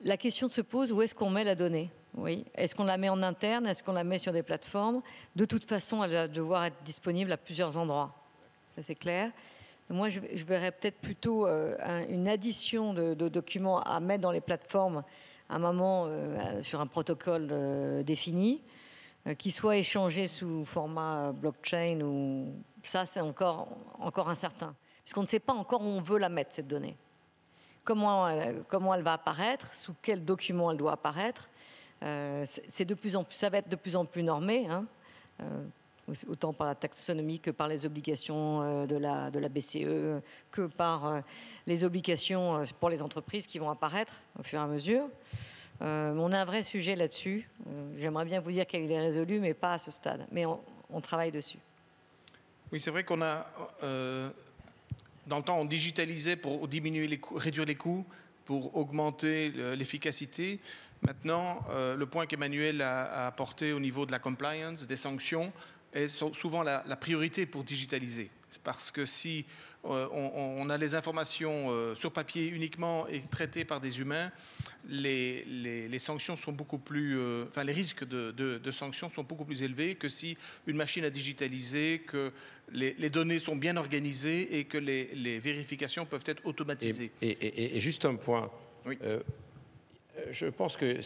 La question se pose, où est-ce qu'on met la donnée? Oui. Est-ce qu'on la met en interne? Est-ce qu'on la met sur des plateformes? De toute façon, elle va devoir être disponible à plusieurs endroits. Ça, c'est clair. Moi, je verrais peut-être plutôt une addition de documents à mettre dans les plateformes à un moment sur un protocole défini, qui soit échangé sous format blockchain. Ou ça, c'est encore incertain. Parce qu'on ne sait pas encore où on veut la mettre, cette donnée. Comment elle va apparaître, sous quel document elle doit apparaître. Ça va être de plus en plus normé, hein, autant par la taxonomie que par les obligations de la BCE, que par les obligations pour les entreprises qui vont apparaître au fur et à mesure. On a un vrai sujet là-dessus. J'aimerais bien vous dire qu'il est résolu, mais pas à ce stade. Mais on travaille dessus. Oui, c'est vrai qu'on a... dans le temps, on digitalisait pour diminuer les coûts, réduire les coûts, pour augmenter l'efficacité. Maintenant, le point qu'Emmanuel a apporté au niveau de la compliance, des sanctions, est souvent la priorité pour digitaliser. Parce que si on a les informations sur papier uniquement et traitées par des humains, les sanctions sont beaucoup plus... les risques de sanctions sont beaucoup plus élevés que si une machine a digitalisé, que les données sont bien organisées et que les vérifications peuvent être automatisées. Et juste un point. Oui. Je pense que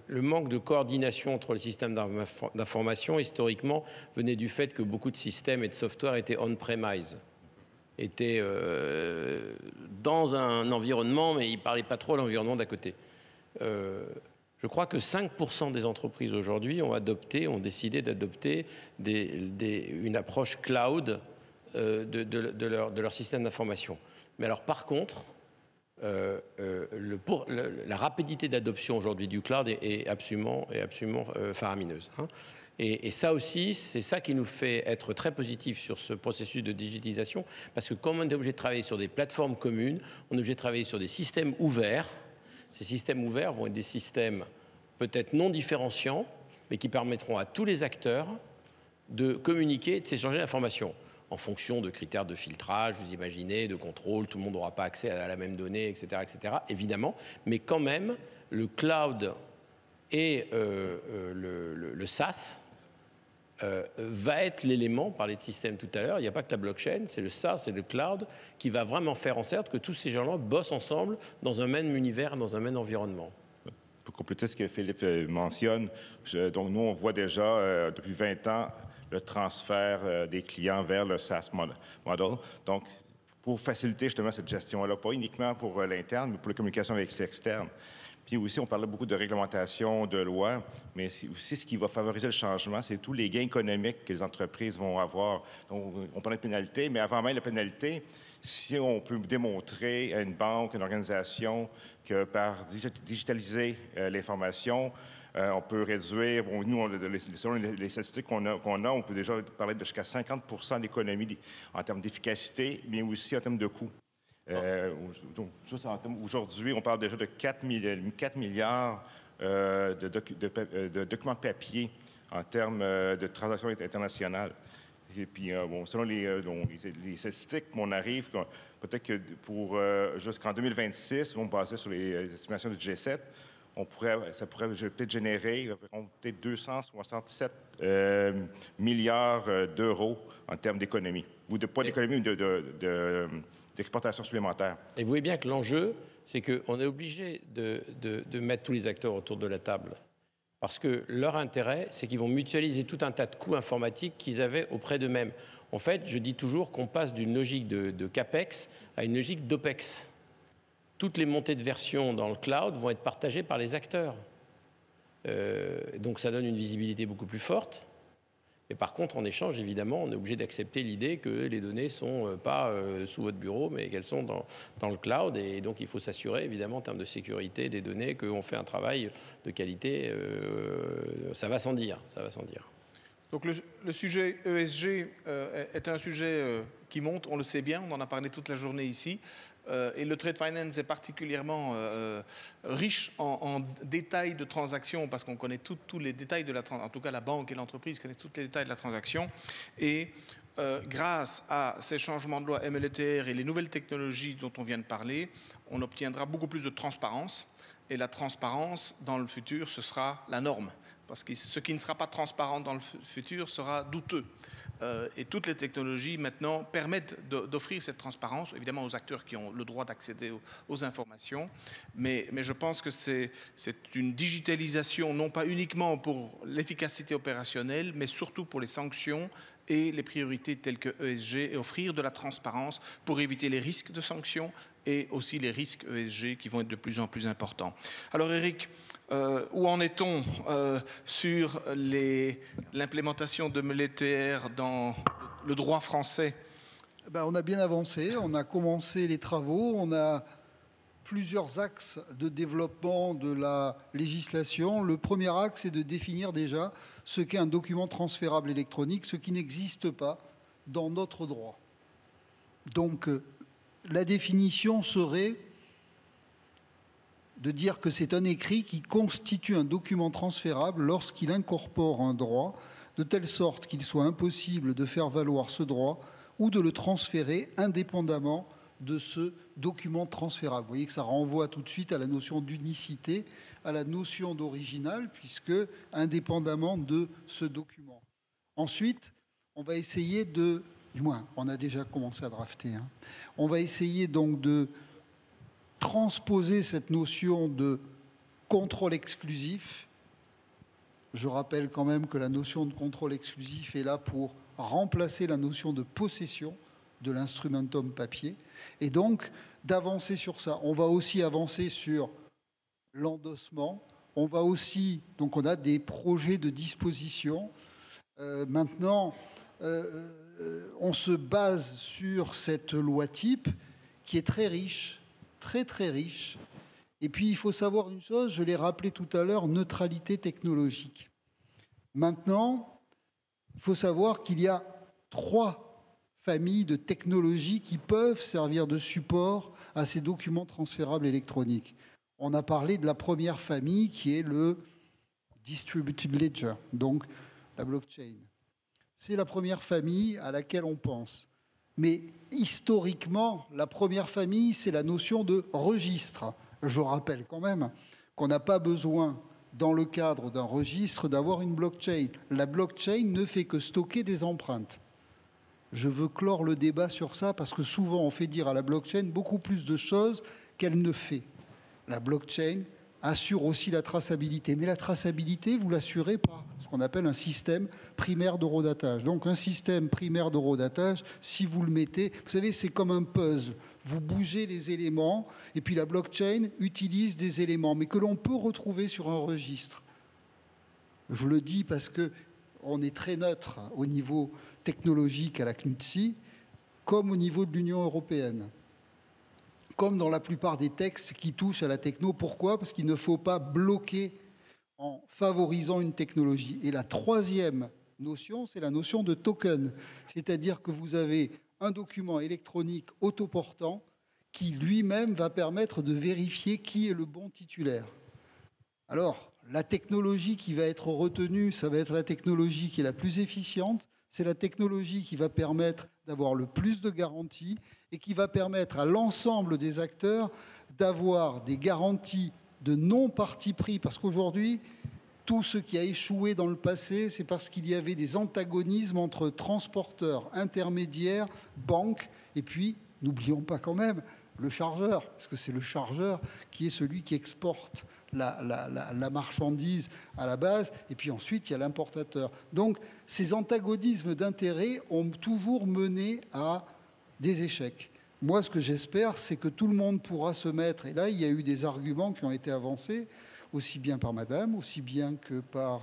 le manque de coordination entre les systèmes d'information, historiquement, venait du fait que beaucoup de systèmes et de software étaient on-premise, étaient dans un environnement, mais ils ne parlaient pas trop à l'environnement d'à côté. Je crois que 5% des entreprises aujourd'hui ont décidé d'adopter une approche cloud de leur système d'information. Mais alors, par contre, la rapidité d'adoption aujourd'hui du cloud est absolument faramineuse. Hein. Et ça aussi, c'est ça qui nous fait être très positifs sur ce processus de digitalisation, parce que comme on est obligé de travailler sur des plateformes communes, on est obligé de travailler sur des systèmes ouverts. Ces systèmes ouverts vont être des systèmes peut-être non différenciants, mais qui permettront à tous les acteurs de communiquer, de s'échanger l'information en fonction de critères de filtrage, vous imaginez, de contrôle, tout le monde n'aura pas accès à la même donnée, etc., évidemment, mais quand même, le cloud et le SaaS va être l'élément, on parlait de système tout à l'heure, il n'y a pas que la blockchain, c'est le SaaS, c'est le cloud, qui va vraiment faire en sorte que tous ces gens-là bossent ensemble dans un même univers, dans un même environnement. Pour compléter ce que Philippe mentionne, donc nous, on voit déjà depuis 20 ans le transfert des clients vers le SaaS model. Donc, pour faciliter justement cette gestion-là, pas uniquement pour l'interne, mais pour la communication avec l'externe. Puis aussi, on parlait beaucoup de réglementation, de loi, mais aussi ce qui va favoriser le changement, c'est tous les gains économiques que les entreprises vont avoir. Donc, on parlait de pénalité, mais avant même la pénalité, si on peut démontrer à une banque, une organisation, que par digitaliser l'information, on peut réduire, bon, nous, selon les statistiques qu'on a, on peut déjà parler de jusqu'à 50% d'économie en termes d'efficacité, mais aussi en termes de coûts. Aujourd'hui, on parle déjà de 4 milliards de documents papier en termes de transactions internationales. Et puis, bon, selon les statistiques, on arrive, peut-être que pour jusqu'en 2026, on basait sur les estimations du G7, ça pourrait peut-être générer peut-être 267 milliards d'euros en termes d'économie. Ou pas d'économie, mais d'exportation supplémentaire. Et vous voyez bien que l'enjeu, c'est qu'on est obligé de mettre tous les acteurs autour de la table. Parce que leur intérêt, c'est qu'ils vont mutualiser tout un tas de coûts informatiques qu'ils avaient auprès d'eux-mêmes. En fait, je dis toujours qu'on passe d'une logique de CAPEX à une logique d'OPEX. Toutes les montées de version dans le cloud vont être partagées par les acteurs. Donc ça donne une visibilité beaucoup plus forte. Et par contre, en échange, évidemment, on est obligé d'accepter l'idée que les données ne sont pas sous votre bureau, mais qu'elles sont dans le cloud. Et donc, il faut s'assurer, évidemment, en termes de sécurité des données, qu'on fait un travail de qualité. Ça va sans dire. Ça va sans dire. Donc, le sujet ESG est un sujet qui monte, on le sait bien, on en a parlé toute la journée ici. Et le trade finance est particulièrement riche en détails de transactions parce qu'on connaît tous les détails de la transaction. En tout cas, la banque et l'entreprise connaissent tous les détails de la transaction. Et grâce à ces changements de loi MLTR et les nouvelles technologies dont on vient de parler, on obtiendra beaucoup plus de transparence. Et la transparence, dans le futur, ce sera la norme. Parce que ce qui ne sera pas transparent dans le futur sera douteux. Et toutes les technologies maintenant permettent d'offrir cette transparence, évidemment aux acteurs qui ont le droit d'accéder aux informations, mais je pense que c'est une digitalisation non pas uniquement pour l'efficacité opérationnelle, mais surtout pour les sanctions et les priorités telles que ESG et offrir de la transparence pour éviter les risques de sanctions et aussi les risques ESG qui vont être de plus en plus importants. Alors Eric, où en est-on sur l'implémentation de MLTR dans le droit français? On a bien avancé, on a commencé les travaux, on a plusieurs axes de développement de la législation. Le premier axe est de définir déjà ce qu'est un document transférable électronique, ce qui n'existe pas dans notre droit. Donc, la définition serait de dire que c'est un écrit qui constitue un document transférable lorsqu'il incorpore un droit, de telle sorte qu'il soit impossible de faire valoir ce droit ou de le transférer indépendamment de ce document transférable. Vous voyez que ça renvoie tout de suite à la notion d'unicité, à la notion d'original, puisque indépendamment de ce document. Ensuite, on va essayer du moins, on a déjà commencé à drafter, on va essayer donc de transposer cette notion de contrôle exclusif. Je rappelle quand même que la notion de contrôle exclusif est là pour remplacer la notion de possession de l'instrumentum papier, et donc d'avancer sur ça. On va aussi avancer sur l'endossement. On va aussi, donc on a des projets de disposition. Maintenant, on se base sur cette loi type qui est très riche, très très riche. Et puis il faut savoir une chose, je l'ai rappelé tout à l'heure, neutralité technologique. Maintenant, il faut savoir qu'il y a 3 familles de technologies qui peuvent servir de support à ces documents transférables électroniques. On a parlé de la première famille qui est le Distributed Ledger, donc la blockchain. C'est la première famille à laquelle on pense. Mais historiquement, la première famille, c'est la notion de registre. Je rappelle quand même qu'on n'a pas besoin dans le cadre d'un registre, d'avoir une blockchain. La blockchain ne fait que stocker des empreintes. Je veux clore le débat sur ça parce que souvent on fait dire à la blockchain beaucoup plus de choses qu'elle ne fait. La blockchain assure aussi la traçabilité. Mais la traçabilité, vous l'assurez par ce qu'on appelle un système primaire d'horodatage. Donc un système primaire d'horodatage, si vous le mettez, vous savez, c'est comme un puzzle. Vous bougez les éléments et puis la blockchain utilise des éléments, mais que l'on peut retrouver sur un registre. Je le dis parce qu'on est très neutre au niveau technologique à la CNUTSI, comme au niveau de l'Union européenne. Comme dans la plupart des textes qui touchent à la techno. Pourquoi? Parce qu'il ne faut pas bloquer en favorisant une technologie. Et la troisième notion, c'est la notion de token. C'est-à-dire que vous avez un document électronique autoportant qui lui-même va permettre de vérifier qui est le bon titulaire. Alors, la technologie qui va être retenue, ça va être la technologie qui est la plus efficiente, c'est la technologie qui va permettre d'avoir le plus de garanties et qui va permettre à l'ensemble des acteurs d'avoir des garanties de non-parti pris. Parce qu'aujourd'hui, tout ce qui a échoué dans le passé, c'est parce qu'il y avait des antagonismes entre transporteurs, intermédiaires, banques, et puis, n'oublions pas quand même, le chargeur, parce que c'est le chargeur qui est celui qui exporte la marchandise à la base, et puis ensuite, il y a l'importateur. Donc, ces antagonismes d'intérêts ont toujours mené à des échecs. Moi, ce que j'espère, c'est que tout le monde pourra se mettre, et là, il y a eu des arguments qui ont été avancés, aussi bien par madame, aussi bien que par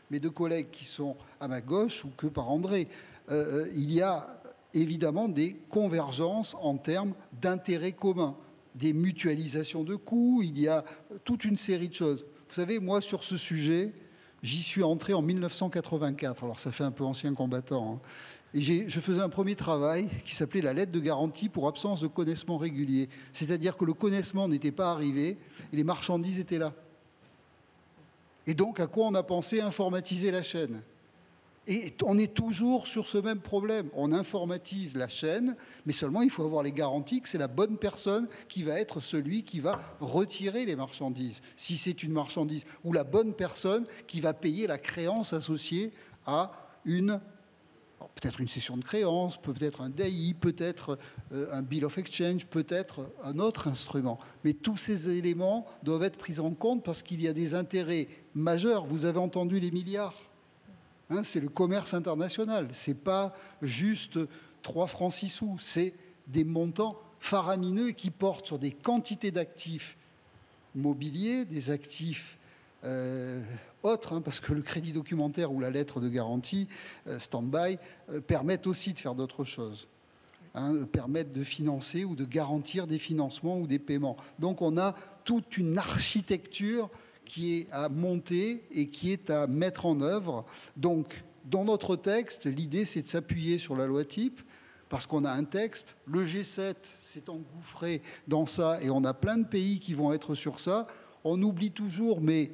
mes deux collègues qui sont à ma gauche, ou que par André. Il y a évidemment des convergences en termes d'intérêts communs, des mutualisations de coûts, il y a toute une série de choses. Vous savez, moi, sur ce sujet, j'y suis entré en 1984, alors ça fait un peu ancien combattant, hein. Et je faisais un premier travail qui s'appelait la lettre de garantie pour absence de connaissement régulier. C'est-à-dire que le connaissement n'était pas arrivé et les marchandises étaient là. Et donc, à quoi on a pensé informatiser la chaîne? Et on est toujours sur ce même problème. On informatise la chaîne, mais seulement il faut avoir les garanties que c'est la bonne personne qui va être celui qui va retirer les marchandises, si c'est une marchandise, ou la bonne personne qui va payer la créance associée à peut-être une cession de créance, peut-être un DAI, peut-être un Bill of Exchange, peut-être un autre instrument. Mais tous ces éléments doivent être pris en compte parce qu'il y a des intérêts majeurs. Vous avez entendu les milliards. Hein, c'est le commerce international. Ce n'est pas juste 3 francs 6 sous. C'est des montants faramineux qui portent sur des quantités d'actifs mobiliers, des actifs autres, hein, parce que le crédit documentaire ou la lettre de garantie, stand-by, permettent aussi de faire d'autres choses, hein, permettent de financer ou de garantir des financements ou des paiements. Donc on a toute une architecture qui est à monter et qui est à mettre en œuvre. Donc dans notre texte, l'idée c'est de s'appuyer sur la loi type, parce qu'on a un texte, le G7 s'est engouffré dans ça et on a plein de pays qui vont être sur ça. On oublie toujours, mais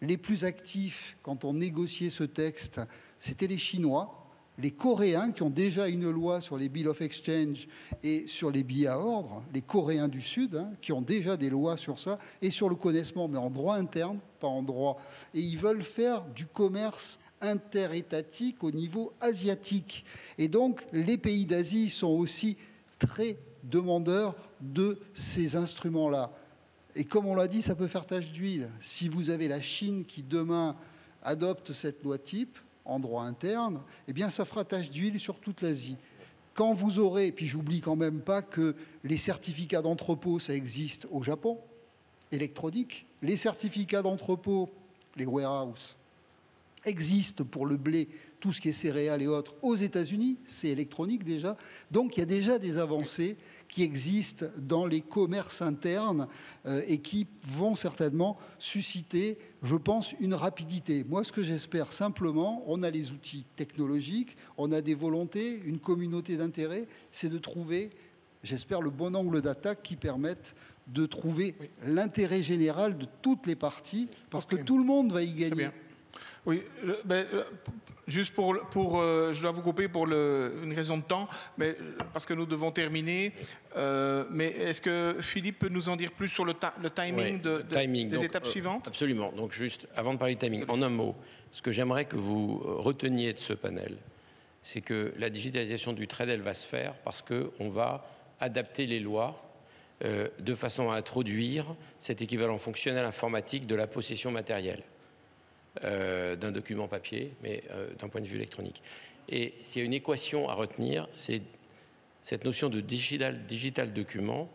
les plus actifs, quand on négociait ce texte, c'était les Chinois, les Coréens qui ont déjà une loi sur les Bill of Exchange et sur les billets à ordre, les Coréens du Sud, hein, qui ont déjà des lois sur ça, et sur le connaissement, mais en droit interne, pas en droit. Et ils veulent faire du commerce interétatique au niveau asiatique. Et donc, les pays d'Asie sont aussi très demandeurs de ces instruments-là. Et comme on l'a dit, ça peut faire tache d'huile. Si vous avez la Chine qui demain adopte cette loi type en droit interne, eh bien ça fera tache d'huile sur toute l'Asie. Quand vous aurez, et puis j'oublie quand même pas que les certificats d'entrepôt, ça existe au Japon, électronique. Les certificats d'entrepôt, les warehouses, existent pour le blé, tout ce qui est céréales et autres, aux États-Unis, c'est électronique déjà. Donc il y a déjà des avancées qui existent dans les commerces internes et qui vont certainement susciter, je pense, une rapidité. Moi, ce que j'espère simplement, on a les outils technologiques, on a des volontés, une communauté d'intérêt, c'est de trouver, j'espère, le bon angle d'attaque qui permette de trouver l'intérêt général de toutes les parties, parce que tout le monde va y gagner. Oui, juste je dois vous couper pour une raison de temps, mais parce que nous devons terminer. Mais est-ce que Philippe peut nous en dire plus sur le timing, des étapes suivantes? Absolument. Donc juste, avant de parler de timing, en un mot, ce que j'aimerais que vous reteniez de ce panel, c'est que la digitalisation du trade, elle va se faire parce qu'on va adapter les lois de façon à introduire cet équivalent fonctionnel informatique de la possession matérielle d'un document papier, mais d'un point de vue électronique. Et s'il y a une équation à retenir, c'est cette notion de digital document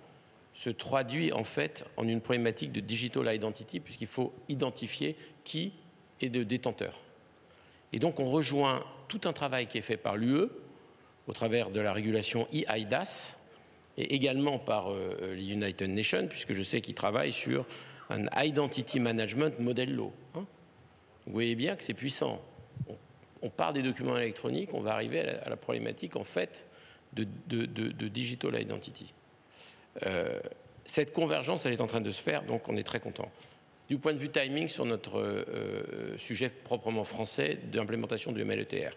se traduit en fait en une problématique de digital identity, puisqu'il faut identifier qui est le détenteur. Et donc on rejoint tout un travail qui est fait par l'UE au travers de la régulation eIDAS et également par les United Nations, puisque je sais qu'ils travaillent sur un Identity Management Model Law. Vous voyez bien que c'est puissant. On part des documents électroniques, on va arriver à la problématique en fait de digital identity. Cette convergence, elle est en train de se faire, donc on est très content. Du point de vue timing, sur notre sujet proprement français d'implémentation du MLETR,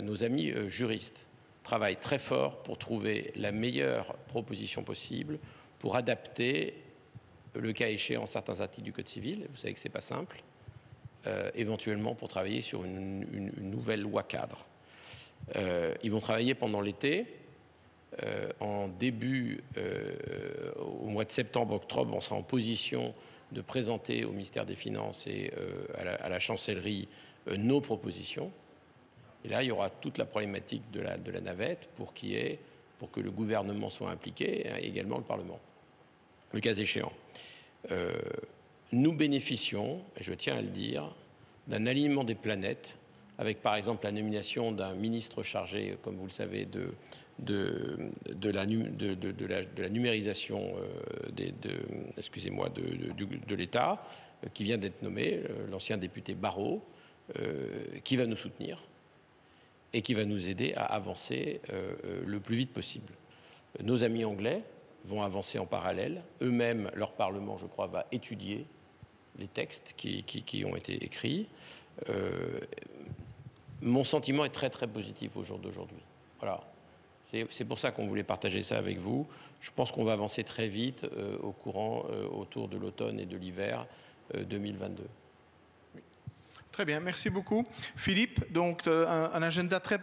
nos amis juristes travaillent très fort pour trouver la meilleure proposition possible pour adapter, le cas échéant, certains articles du Code civil. Vous savez que ce n'est pas simple. Éventuellement pour travailler sur une nouvelle loi cadre. Ils vont travailler pendant l'été. En début, au mois de septembre-octobre, on sera en position de présenter au ministère des Finances et à la chancellerie nos propositions. Et là, il y aura toute la problématique de la navette pour que le gouvernement soit impliqué, et également le Parlement, le cas échéant. Nous bénéficions, et je tiens à le dire, d'un alignement des planètes, avec par exemple la nomination d'un ministre chargé, comme vous le savez, de la numérisation de l'État, qui vient d'être nommé, l'ancien député Barrot, qui va nous soutenir et qui va nous aider à avancer le plus vite possible. Nos amis anglais vont avancer en parallèle. Eux-mêmes, leur Parlement, je crois, va étudier les textes qui ont été écrits. Mon sentiment est très, très positif au jour d'aujourd'hui. Voilà. C'est pour ça qu'on voulait partager ça avec vous. Je pense qu'on va avancer très vite autour de l'automne et de l'hiver 2022. Très bien, merci beaucoup. Philippe, donc un agenda très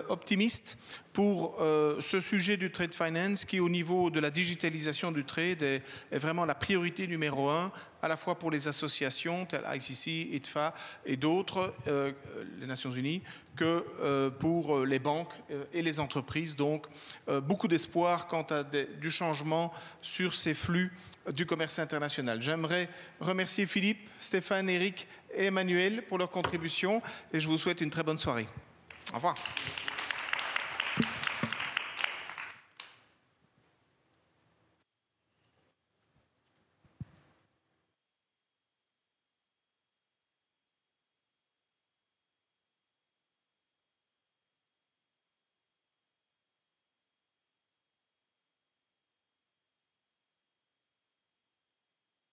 optimiste pour ce sujet du trade finance qui, au niveau de la digitalisation du trade, est vraiment la priorité numéro 1, à la fois pour les associations telles ICC, ITFA et d'autres, les Nations Unies, que pour les banques et les entreprises. Donc, beaucoup d'espoir quant à du changement sur ces flux du commerce international. J'aimerais remercier Philippe, Stéphane, Eric et Emmanuel pour leur contribution et je vous souhaite une très bonne soirée. Au revoir.